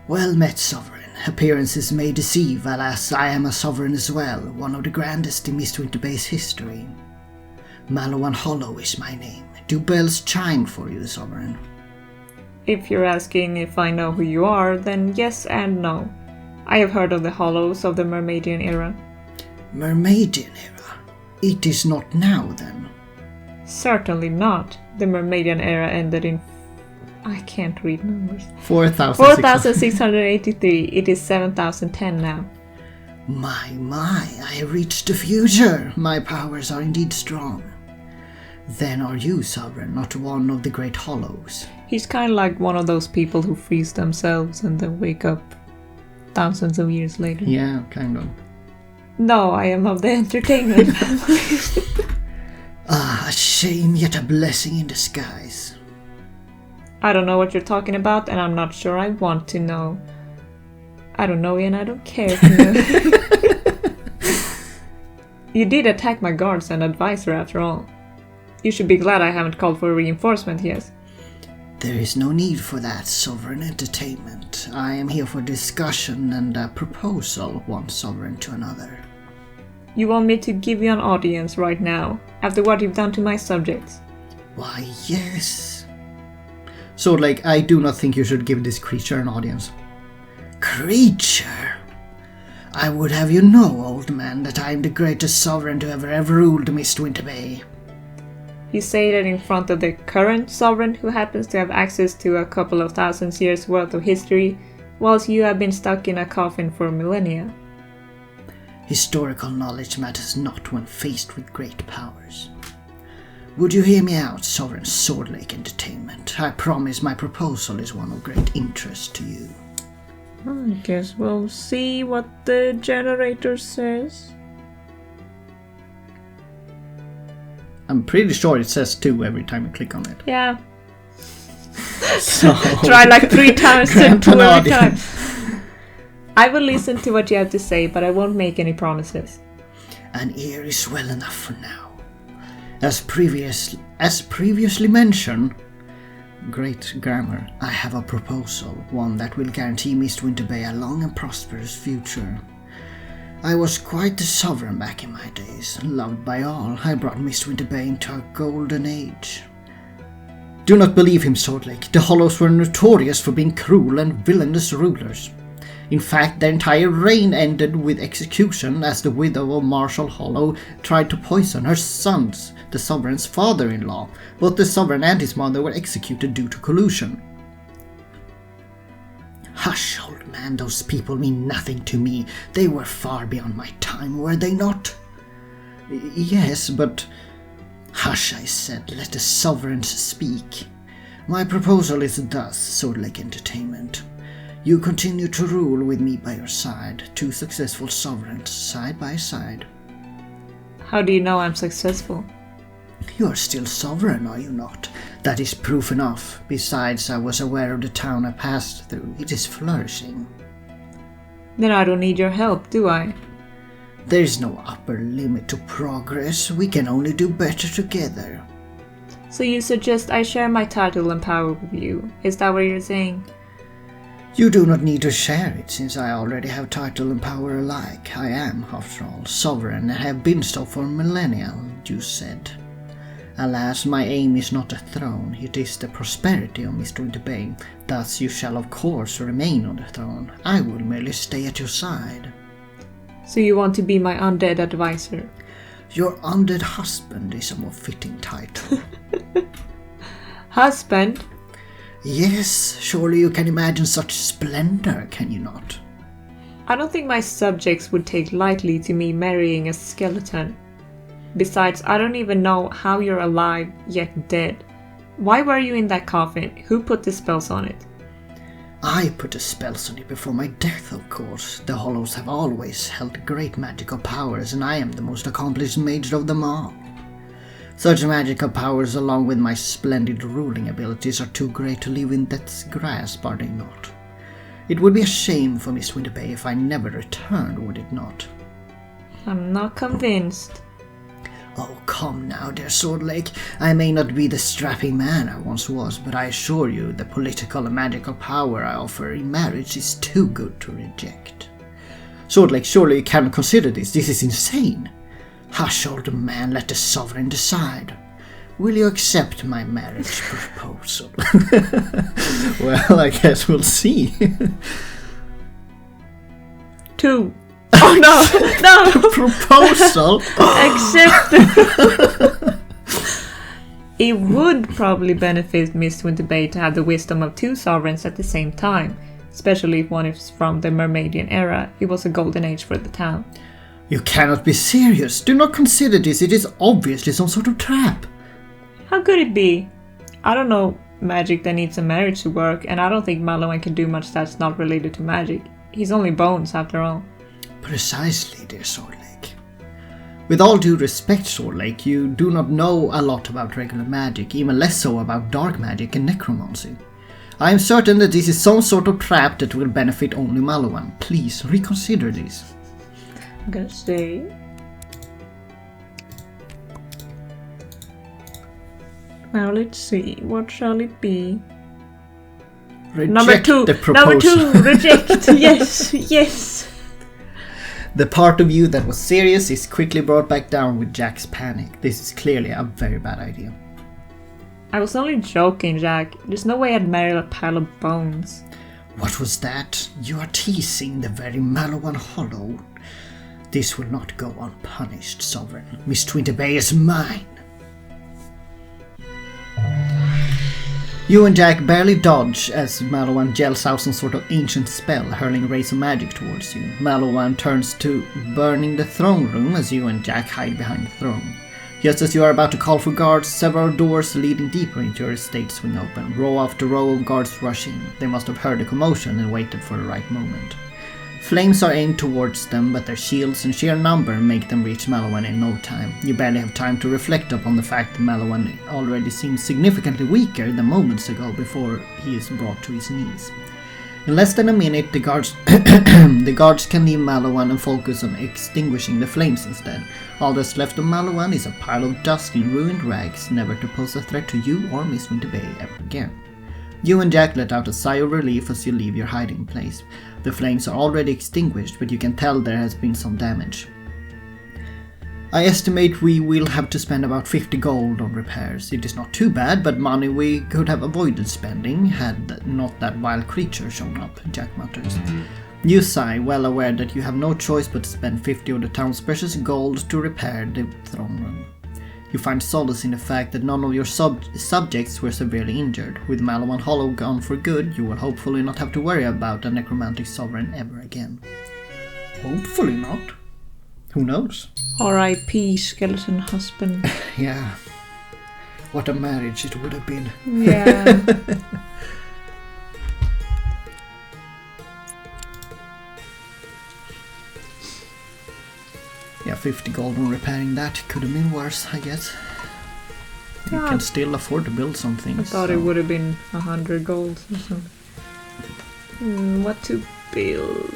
Well met, sovereign. Appearances may deceive, alas, I am a sovereign as well, one of the grandest in Mistwinter Bay's history. Malowan Hollow is my name. Do bells chime for you, sovereign? If you're asking if I know who you are, then yes and no. I have heard of the hollows of the Mermaidian era. Mermaidian era? It is not now, then? Certainly not. The Mermaidian era ended in... I can't read numbers. 4,683. It is 7,010 now. My, I reached the future. My powers are indeed strong. Then are you, sovereign, not one of the great hollows? He's kind of like one of those people who freeze themselves and then wake up thousands of years later. Yeah, kind of. No, I am of the entertainment family. Ah, a shame, yet a blessing in disguise. I don't know what you're talking about, and I'm not sure I want to know. I don't know, and I don't care to know. You did attack my guards and advisor after all. You should be glad I haven't called for reinforcement yet. There is no need for that, sovereign entertainment. I am here for discussion and a proposal, one sovereign to another. You want me to give you an audience right now, after what you've done to my subjects? Why, yes. Swordlake, I do not think you should give this creature an audience. Creature? I would have you know, old man, that I am the greatest sovereign to ever ruled Mistwinter Bay. You say that in front of the current sovereign who happens to have access to a couple of thousand years worth of history, whilst you have been stuck in a coffin for millennia. Historical knowledge matters not when faced with great powers. Would you hear me out, Sovereign Swordlake Entertainment? I promise my proposal is one of great interest to you. I guess we'll see what the generator says. I'm pretty sure it says 2 every time you click on it. Yeah. So try like 3 times and 2 every time. audience. I will listen to what you have to say, but I won't make any promises. An ear is well enough for now. As previously mentioned, great grammar, I have a proposal, one that will guarantee Mistwinter Bay a long and prosperous future. I was quite the sovereign back in my days, loved by all. I brought Mistwinter Bay into a golden age. Do not believe him, Swordlake. The Hollows were notorious for being cruel and villainous rulers. In fact, their entire reign ended with execution as the widow of Marshal Hollow tried to poison her sons, the sovereign's father-in-law. Both the sovereign and his mother were executed due to collusion. Hush, old man. man. Those people mean nothing to me. They were far beyond my time, were they not? Yes, but... Hush, I said. Let the sovereigns speak. My proposal is thus, Swordlake Entertainment. You continue to rule with me by your side. 2 successful sovereigns, side by side. How do you know I'm successful? You are still sovereign, are you not? That is proof enough. Besides, I was aware of the town I passed through. It is flourishing. Then I don't need your help, do I? There is no upper limit to progress. We can only do better together. So you suggest I share my title and power with you? Is that what you're saying? You do not need to share it, since I already have title and power alike. I am, after all, sovereign and have been so for millennia, you said. Alas, my aim is not a throne, it is the prosperity of Mistwinter Bay. Thus you shall of course remain on the throne. I will merely stay at your side. So you want to be my undead advisor? Your undead husband is a more fitting title. Husband? Yes, surely you can imagine such splendor, can you not? I don't think my subjects would take lightly to me marrying a skeleton. Besides, I don't even know how you're alive, yet dead. Why were you in that coffin? Who put the spells on it? I put the spells on it before my death, of course. The Hollows have always held great magical powers, and I am the most accomplished mage of them all. Such magical powers, along with my splendid ruling abilities, are too great to leave in death's grasp, are they not? It would be a shame for Mistwinter Bay if I never returned, would it not? I'm not convinced. Oh, come now, dear Swordlake. I may not be the strapping man I once was, but I assure you the political and magical power I offer in marriage is too good to reject. Swordlake, surely you cannot consider this. This is insane. Hush, old man, let the sovereign decide. Will you accept my marriage proposal? Well, I guess we'll see. 2. Oh no! No! Proposal? Accept! It would probably benefit Mistwinter Bay to have the wisdom of 2 sovereigns at the same time, especially if one is from the Mermaidian era. It was a golden age for the town. You cannot be serious. Do not consider this. It is obviously some sort of trap. How could it be? I don't know magic that needs a marriage to work, and I don't think LevUNknown can do much that's not related to magic. He's only bones, after all. Precisely, dear Swordlake. With all due respect, Swordlake, you do not know a lot about regular magic, even less so about dark magic and necromancy. I am certain that this is some sort of trap that will benefit only LevUNknown. Please, reconsider this. I'm gonna say... Now let's see, what shall it be? Reject Number 2! the proposal. Number 2! Reject! Yes! Yes! The part of you that was serious is quickly brought back down with Jack's panic. This is clearly a very bad idea. I was only joking, Jack. There's no way I'd marry a pile of bones. What was that? You are teasing the very LevUNknown Hollow. This will not go unpunished, Sovereign. Mistwinter Bay is mine. You and Jack barely dodge as LevUNknown yells out some sort of ancient spell, hurling rays of magic towards you. LevUNknown turns to burning the throne room as you and Jack hide behind the throne. Just as you are about to call for guards, several doors leading deeper into your estate swing open. Row after row of guards rush in. They must have heard the commotion and waited for the right moment. Flames are aimed towards them, but their shields and sheer number make them reach LevUNknown in no time. You barely have time to reflect upon the fact that LevUNknown already seems significantly weaker than moments ago before he is brought to his knees. In less than a minute, the guards can leave LevUNknown and focus on extinguishing the flames instead. All that's left of LevUNknown is a pile of dust in ruined rags, never to pose a threat to you or Mistwinter Bay ever again. You and Jack let out a sigh of relief as you leave your hiding place. The flames are already extinguished, but you can tell there has been some damage. I estimate we will have to spend about 50 gold on repairs. It is not too bad, but money we could have avoided spending had not that wild creature shown up, Jack mutters. You sigh, well aware that you have no choice but to spend 50 of the town's precious gold to repair the throne room. You find solace in the fact that none of your subjects were severely injured. With Malawan Hollow gone for good, you will hopefully not have to worry about a necromantic sovereign ever again. Hopefully not. Who knows? R.I.P. skeleton husband. Yeah. What a marriage it would have been. Yeah. Yeah, 50 gold on repairing that could have been worse, I guess. You can still afford to build something. I thought it would have been 100 gold or something. What to build?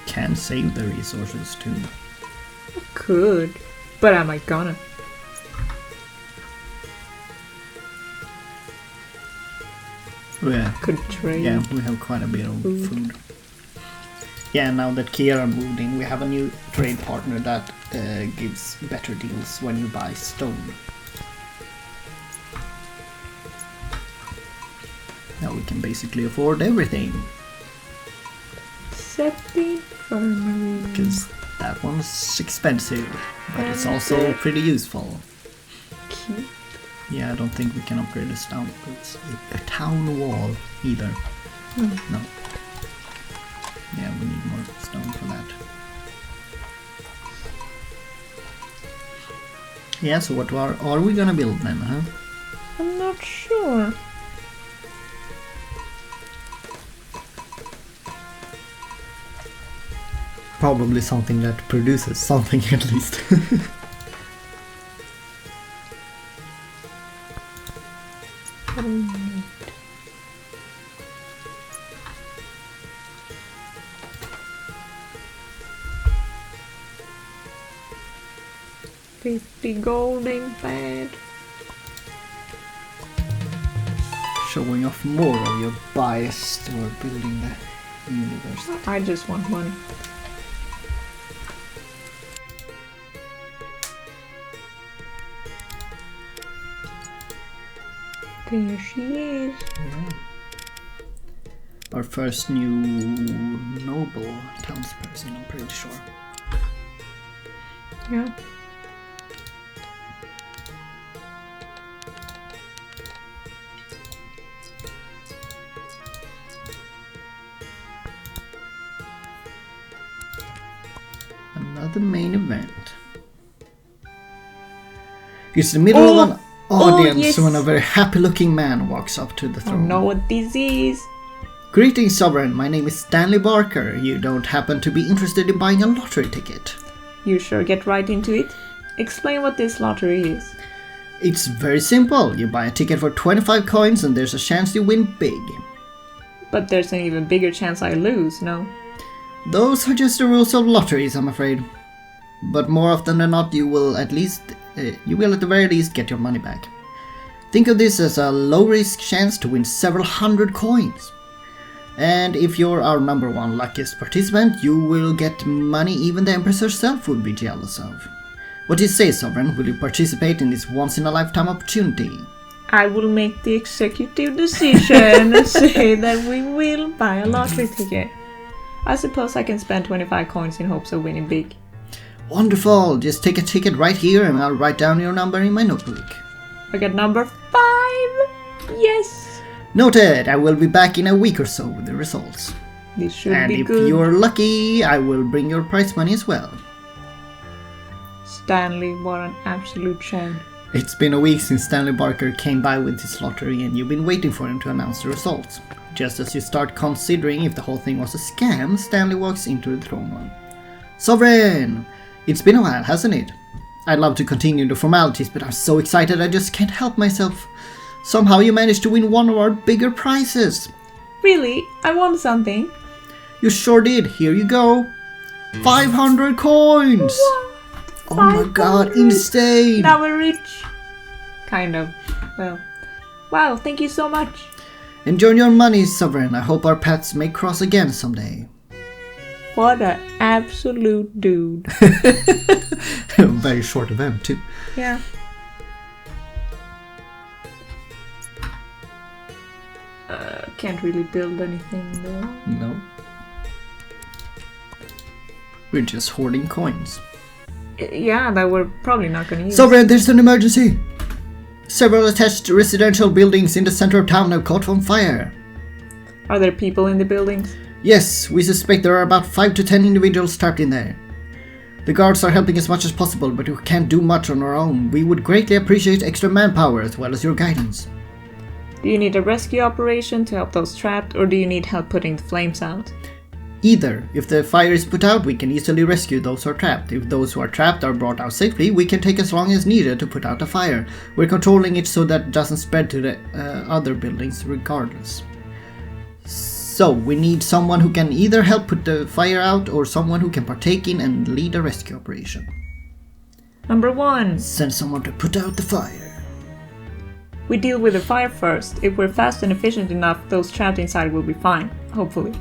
Can save the resources too. I could, but am I gonna? Yeah. Could trade. Yeah, we have quite a bit of food. Yeah, now that Kiera moved in, we have a new trade partner that gives better deals when you buy stone. Now we can basically afford everything. Except the infirmary. Because that one's expensive, but it's also pretty useful. Keep. Yeah, I don't think we can upgrade a town wall either. No. Yeah, we need more stone for that. Yeah, so what are we gonna build then, huh? I'm not sure. Probably something that produces something at least. What do we need? $50 gold ain't bad. Showing off more of your bias toward building the universe. I just want money. There she is. Yeah. Our first new noble townsperson, I'm pretty sure. Yeah. Another main event. It's the middle of an audience yes. when a very happy-looking man walks up to the I throne. know what this is. Greetings, Sovereign. My name is Stanley Barker. You don't happen to be interested in buying a lottery ticket? You sure get right into it. Explain what this lottery is. It's very simple. You buy a ticket for 25 coins and there's a chance you win big. But there's an even bigger chance I lose, no? Those are just the rules of lotteries, I'm afraid. But more often than not, you will at the very least get your money back. Think of this as a low-risk chance to win several hundred coins. And if you're our number one luckiest participant, you will get money even the Empress herself would be jealous of. What do you say, Sovereign? Will you participate in this once-in-a-lifetime opportunity? I will make the executive decision and say that we will buy a lottery ticket. I suppose I can spend 25 coins in hopes of winning big. Wonderful! Just take a ticket right here and I'll write down your number in my notebook. I got number 5! Yes! Noted! I will be back in a week or so with the results. This should And be if good. you're lucky, I will bring your prize money as well. Stanley, what an absolute champ. It's been a week since Stanley Barker came by with his lottery and you've been waiting for him to announce the results. Just as you start considering if the whole thing was a scam, Stanley walks into the throne room. Sovereign! It's been a while, hasn't it? I'd love to continue the formalities, but I'm so excited I just can't help myself. Somehow you managed to win one of our bigger prizes. Really? I won something? You sure did. Here you go. 500 coins! What? Oh my god, insane! Now we're rich. Kind of. Well. Wow, thank you so much. Enjoy your money, Sovereign. I hope our paths may cross again someday. What an absolute dude. Very short event, too. Yeah. Can't really build anything though. No. We're just hoarding coins. Yeah, that we're probably not gonna use. Sovereign, there's an emergency! Several attached residential buildings in the center of town have caught on fire. Are there people in the buildings? Yes, we suspect there are about 5 to 10 individuals trapped in there. The guards are helping as much as possible, but we can't do much on our own. We would greatly appreciate extra manpower as well as your guidance. Do you need a rescue operation to help those trapped, or do you need help putting the flames out? Either. If the fire is put out, we can easily rescue those who are trapped. If those who are trapped are brought out safely, we can take as long as needed to put out the fire. We're controlling it so that it doesn't spread to the other buildings regardless. So, we need someone who can either help put the fire out or someone who can partake in and lead a rescue operation. Number 1. Send someone to put out the fire. We deal with the fire first. If we're fast and efficient enough, those trapped inside will be fine. Hopefully.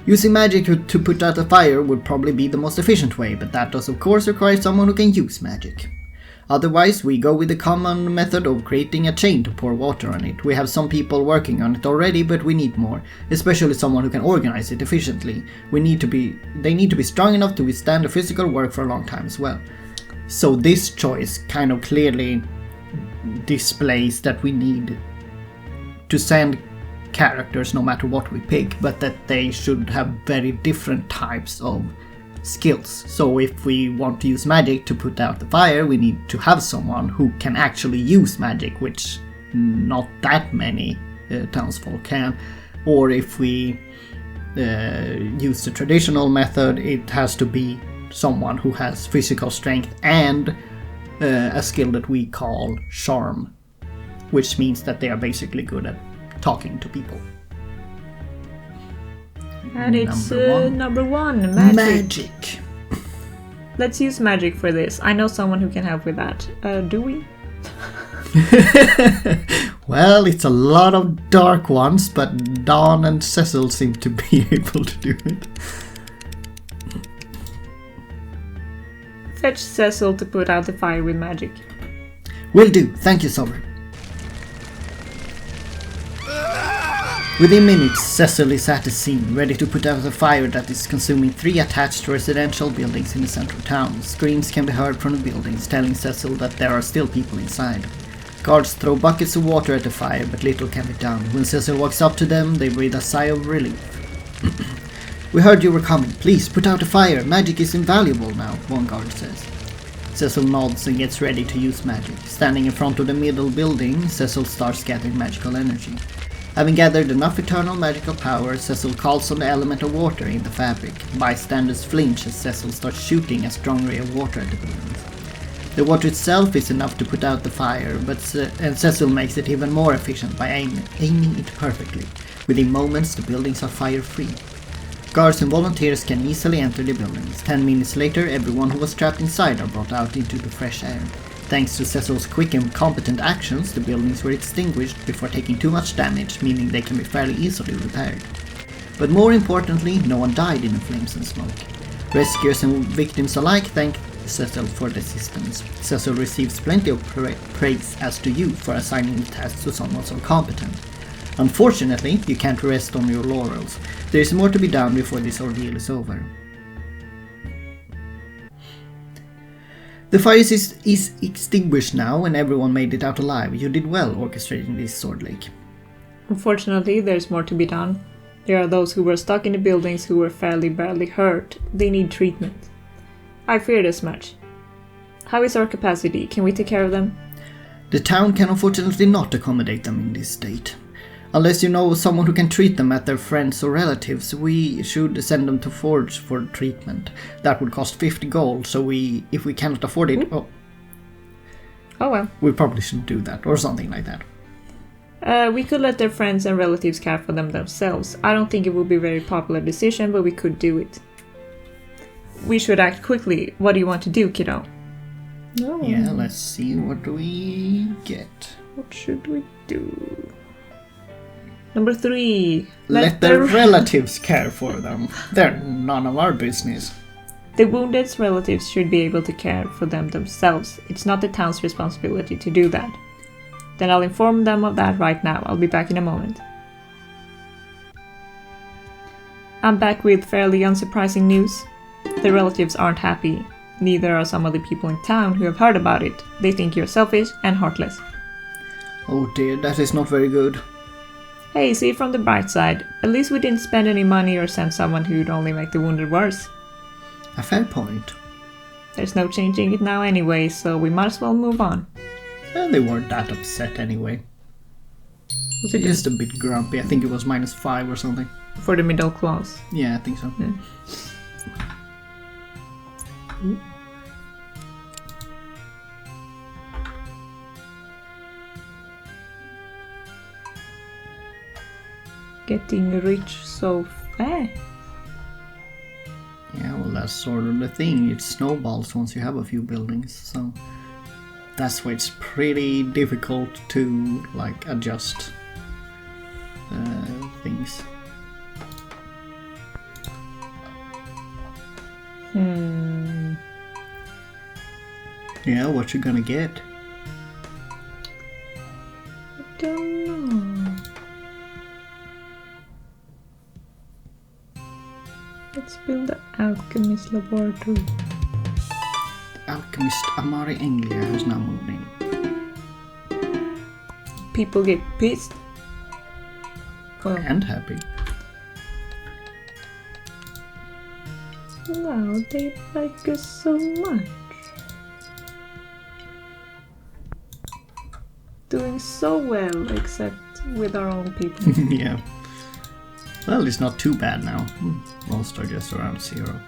Using magic to put out a fire would probably be the most efficient way, but that does of course require someone who can use magic. Otherwise, we go with the common method of creating a chain to pour water on it. We have some people working on it already, but we need more, especially someone who can organize it efficiently. They need to be strong enough to withstand the physical work for a long time as well. So this choice kind of clearly displays that we need to send characters no matter what we pick, but that they should have very different types of skills. So if we want to use magic to put out the fire, we need to have someone who can actually use magic, which not that many townsfolk can. Or if we use the traditional method, it has to be someone who has physical strength and a skill that we call charm, which means that they are basically good at talking to people. And it's number one, magic. Let's use magic for this. I know someone who can help with that. Do we? Well, it's a lot of dark ones, but Dawn and Cecil seem to be able to do it. Fetch Cecil to put out the fire with magic. Will do. Thank you, Sovereign. Within minutes, Cecil is at the scene, ready to put out a fire that is consuming 3 attached residential buildings in the central town. Screams can be heard from the buildings, telling Cecil that there are still people inside. Guards throw buckets of water at the fire, but little can be done. When Cecil walks up to them, they breathe a sigh of relief. We heard you were coming. Please, put out the fire. Magic is invaluable now, one guard says. Cecil nods and gets ready to use magic. Standing in front of the middle building, Cecil starts gathering magical energy. Having gathered enough eternal magical power, Cecil calls on the element of water in the fabric. Bystanders flinch as Cecil starts shooting a strong ray of water at the buildings. The water itself is enough to put out the fire, and Cecil makes it even more efficient by aiming it perfectly. Within moments, the buildings are fire-free. Guards and volunteers can easily enter the buildings. 10 minutes later, everyone who was trapped inside are brought out into the fresh air. Thanks to Cecil's quick and competent actions, the buildings were extinguished before taking too much damage, meaning they can be fairly easily repaired. But more importantly, no one died in the flames and smoke. Rescuers and victims alike thank Cecil for the assistance. Cecil receives plenty of praise, as do you, for assigning the task to someone so competent. Unfortunately, you can't rest on your laurels. There is more to be done before this ordeal is over. The fire is extinguished now and everyone made it out alive. You did well orchestrating this, Swordlake. Unfortunately, there's more to be done. There are those who were stuck in the buildings who were fairly badly hurt. They need treatment. I feared as much. How is our capacity? Can we take care of them? The town can unfortunately not accommodate them in this state. Unless you know someone who can treat them at their friends or relatives, we should send them to Forge for treatment. That would cost 50 gold, so if we cannot afford it... Oh well. We probably shouldn't do that, or something like that. We could let their friends and relatives care for them themselves. I don't think it would be a very popular decision, but we could do it. We should act quickly. What do you want to do, kiddo? No. Yeah, let's see, what do we get? What should we do? Number 3. Let their relatives care for them. They're none of our business. The wounded's relatives should be able to care for them themselves. It's not the town's responsibility to do that. Then I'll inform them of that right now. I'll be back in a moment. I'm back with fairly unsurprising news. The relatives aren't happy. Neither are some of the people in town who have heard about it. They think you're selfish and heartless. Oh dear, that is not very good. Hey, see it from the bright side. At least we didn't spend any money or send someone who'd only make the wounded worse. A fair point. There's no changing it now anyway, so we might as well move on. They weren't that upset anyway. Was it Just a bit grumpy. I think it was -5 or something. for the middle class? Yeah, I think so. Yeah. Getting rich so fast. Yeah, well, that's sort of the thing. It snowballs once you have a few buildings, so that's why it's pretty difficult to like adjust things. Yeah, what you gonna get? I don't know. Let's build the alchemist laboratory. Alchemist Amari Englia has now moved in. People get pissed. Well, And happy. now they like us so much. Doing so well, except with our own people. Yeah. Well, it's not too bad now. Most are just around 0.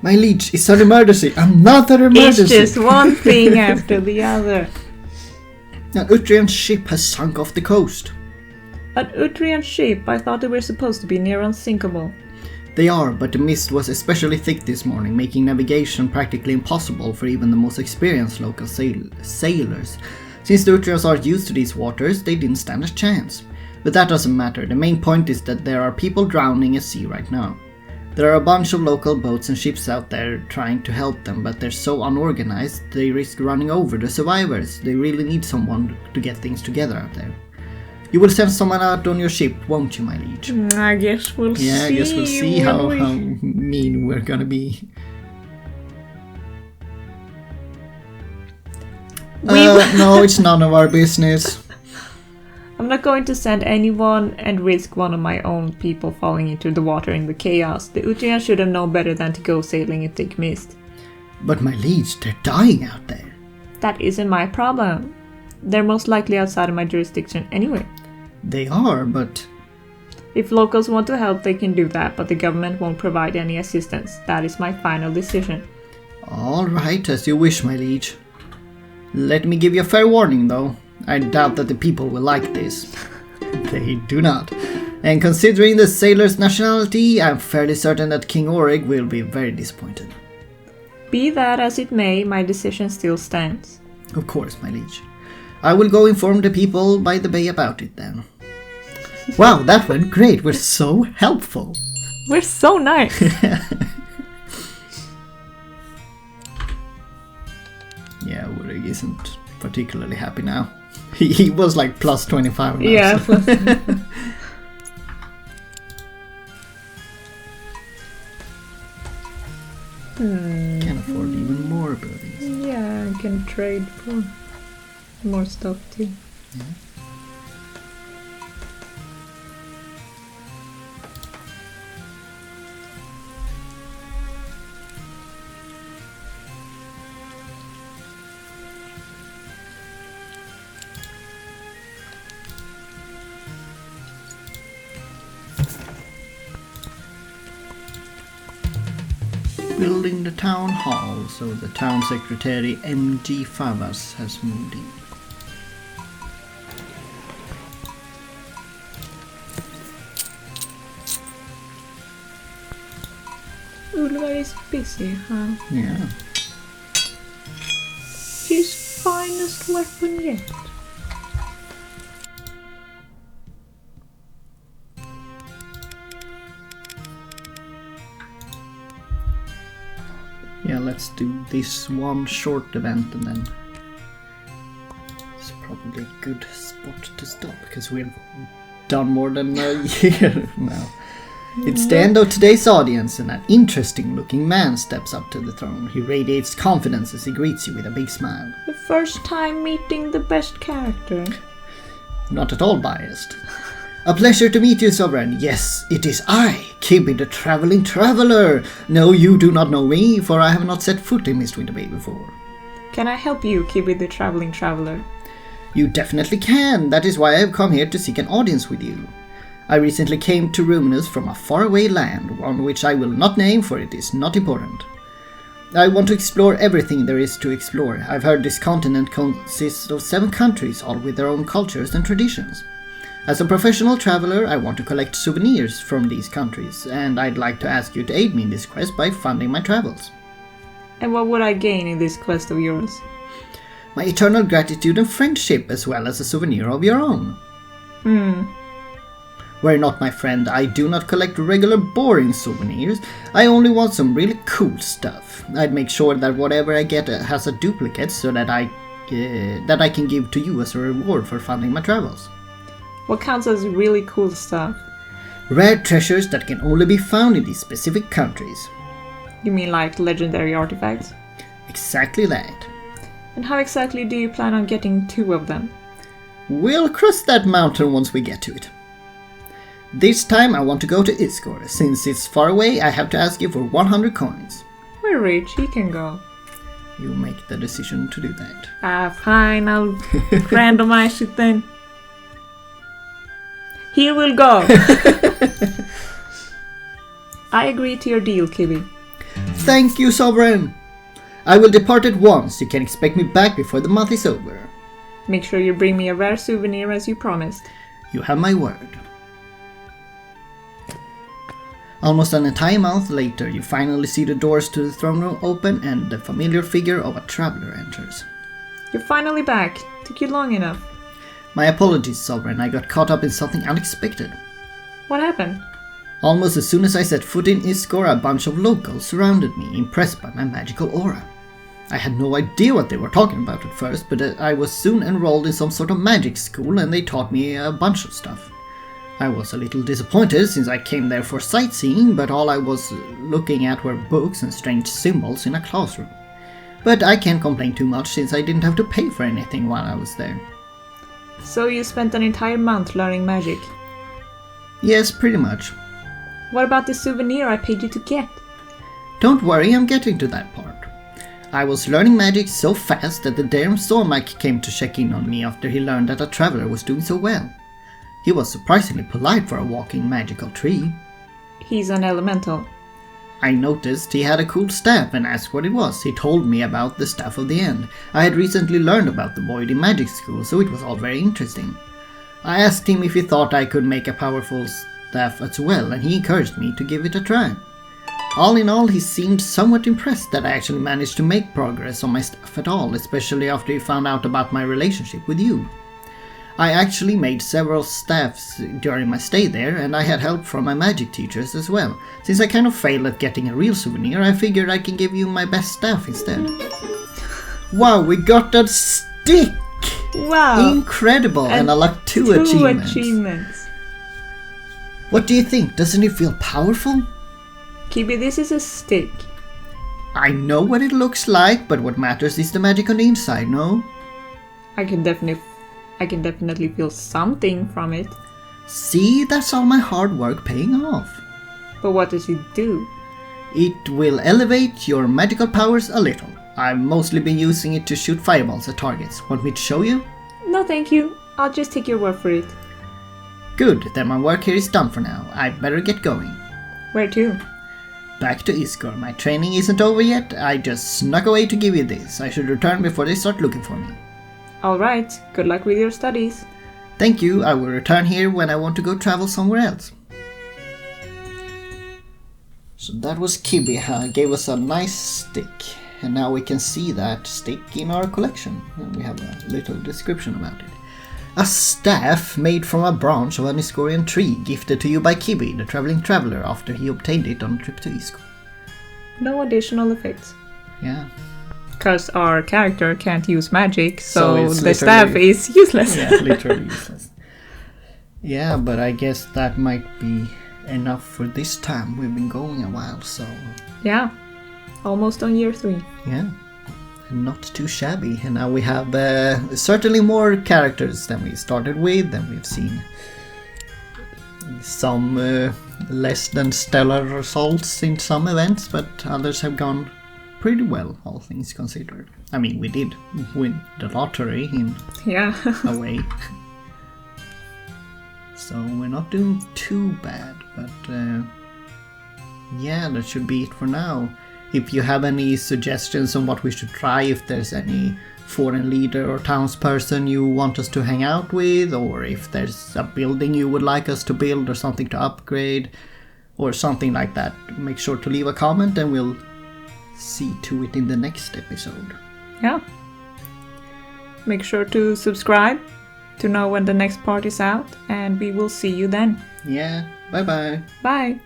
My liege, it's an emergency! Another emergency! It's just one thing after the other. An Utrian ship has sunk off the coast. An Utrian ship, I thought they were supposed to be near unsinkable. They are, but the mist was especially thick this morning, making navigation practically impossible for even the most experienced local sailors. Since the Utrians aren't used to these waters, they didn't stand a chance. But that doesn't matter. The main point is that there are people drowning at sea right now. There are a bunch of local boats and ships out there trying to help them, but they're so unorganized they risk running over the survivors. They really need someone to get things together out there. You will send someone out on your ship, won't you, my liege? I guess we'll see. Yeah, I guess we'll see how mean we're gonna be. No, it's none of our business. I'm not going to send anyone and risk one of my own people falling into the water in the chaos. The Utrian should have known better than to go sailing in thick mist. But my liege, they're dying out there. That isn't my problem. They're most likely outside of my jurisdiction anyway. They are, but... If locals want to help, they can do that, but the government won't provide any assistance. That is my final decision. All right, as you wish, my liege. Let me give you a fair warning, though. I doubt that the people will like this. They do not. And considering the sailor's nationality, I'm fairly certain that King Orig will be very disappointed. Be that as it may, my decision still stands. Of course, my liege. I will go inform the people by the bay about it then. Wow, that went great. We're so helpful. We're so nice. Yeah, Orig isn't particularly happy now. He was like plus 25 now. Yeah. So. Can afford even more buildings. Yeah, I can trade for more stuff too. Yeah. Building the town hall, so the town secretary M.G. Favas has moved in. Ulva is busy, huh? Yeah. His finest weapon yet. let's do this one short event and then it's probably a good spot to stop because we've done more than a year now. It's the end of today's audience and an interesting looking man steps up to the throne. He radiates confidence as he greets you with a big smile. The first time meeting the best character. Not at all biased. A pleasure to meet you, Sovereign. Yes, it is I, Kibby the Traveling Traveler. No, you do not know me, for I have not set foot in Mistwinter Bay before. Can I help you, Kibby the Traveling Traveler? You definitely can. That is why I have come here to seek an audience with you. I recently came to Ruminus from a faraway land, one which I will not name for it is not important. I want to explore everything there is to explore. I've heard this continent consists of 7 countries, all with their own cultures and traditions. As a professional traveler, I want to collect souvenirs from these countries, and I'd like to ask you to aid me in this quest by funding my travels. And what would I gain in this quest of yours? My eternal gratitude and friendship, as well as a souvenir of your own. Were not my friend, I do not collect regular boring souvenirs. I only want some really cool stuff. I'd make sure that whatever I get has a duplicate so that I can give to you as a reward for funding my travels. What counts as really cool stuff? Rare treasures that can only be found in these specific countries. You mean like legendary artifacts? Exactly that. And how exactly do you plan on getting 2 of them? We'll cross that mountain once we get to it. This time I want to go to Iskor. Since it's far away, I have to ask you for 100 coins. We're rich, he can go. You make the decision to do that. Fine, I'll randomize it then. Here we'll go. I agree to your deal, Kibby. Thank you, Sovereign. I will depart at once. You can expect me back before the month is over. Make sure you bring me a rare souvenir as you promised. You have my word. Almost an entire month later, you finally see the doors to the throne room open and the familiar figure of a traveler enters. You're finally back. Took you long enough. My apologies, Sovereign. I got caught up in something unexpected. What happened? Almost as soon as I set foot in Iskor, a bunch of locals surrounded me, impressed by my magical aura. I had no idea what they were talking about at first, but I was soon enrolled in some sort of magic school and they taught me a bunch of stuff. I was a little disappointed since I came there for sightseeing, but all I was looking at were books and strange symbols in a classroom. But I can't complain too much since I didn't have to pay for anything while I was there. So you spent an entire month learning magic? Yes, pretty much. What about the souvenir I paid you to get? Don't worry, I'm getting to that part. I was learning magic so fast that the damn Stormak came to check in on me after he learned that a traveler was doing so well. He was surprisingly polite for a walking magical tree. He's an elemental. I noticed he had a cool staff and asked what it was. He told me about the Staff of the End. I had recently learned about the void in magic school, so it was all very interesting. I asked him if he thought I could make a powerful staff as well, and he encouraged me to give it a try. All in all, he seemed somewhat impressed that I actually managed to make progress on my staff at all, especially after he found out about my relationship with you. I actually made several staffs during my stay there, and I had help from my magic teachers as well. Since I kind of failed at getting a real souvenir, I figured I can give you my best staff instead. Wow, we got that stick! Wow! Incredible! And I like 2 achievements. What do you think? Doesn't it feel powerful? Kibby, this is a stick. I know what it looks like, but what matters is the magic on the inside, no? I can definitely feel something from it. See, that's all my hard work paying off. But what does it do? It will elevate your magical powers a little. I've mostly been using it to shoot fireballs at targets. Want me to show you? No, thank you. I'll just take your word for it. Good, then my work here is done for now. I'd better get going. Where to? Back to Iskor. My training isn't over yet. I just snuck away to give you this. I should return before they start looking for me. Alright, good luck with your studies. Thank you. I will return here when I want to go travel somewhere else. So that was Kibby, gave us a nice stick. And now we can see that stick in our collection. And we have a little description about it. A staff made from a branch of an Iskorian tree, gifted to you by Kibby, the traveling traveler, after he obtained it on a trip to Iskor. No additional effects. Yeah. Because our character can't use magic, so it's the staff is useless. Yeah, literally useless. Yeah, but I guess that might be enough for this time. We've been going a while, so... Yeah, almost on year 3. Yeah, not too shabby. And now we have certainly more characters than we started with, and we've seen some less than stellar results in some events, but others have gone pretty well, all things considered. I mean, we did win the lottery in a way. So we're not doing too bad, but yeah, that should be it for now. If you have any suggestions on what we should try, if there's any foreign leader or townsperson you want us to hang out with, or if there's a building you would like us to build or something to upgrade, or something like that, make sure to leave a comment and we'll see to it in the next episode. Yeah. Make sure to subscribe to know when the next part is out, and we will see you then. Yeah, bye-bye. Bye.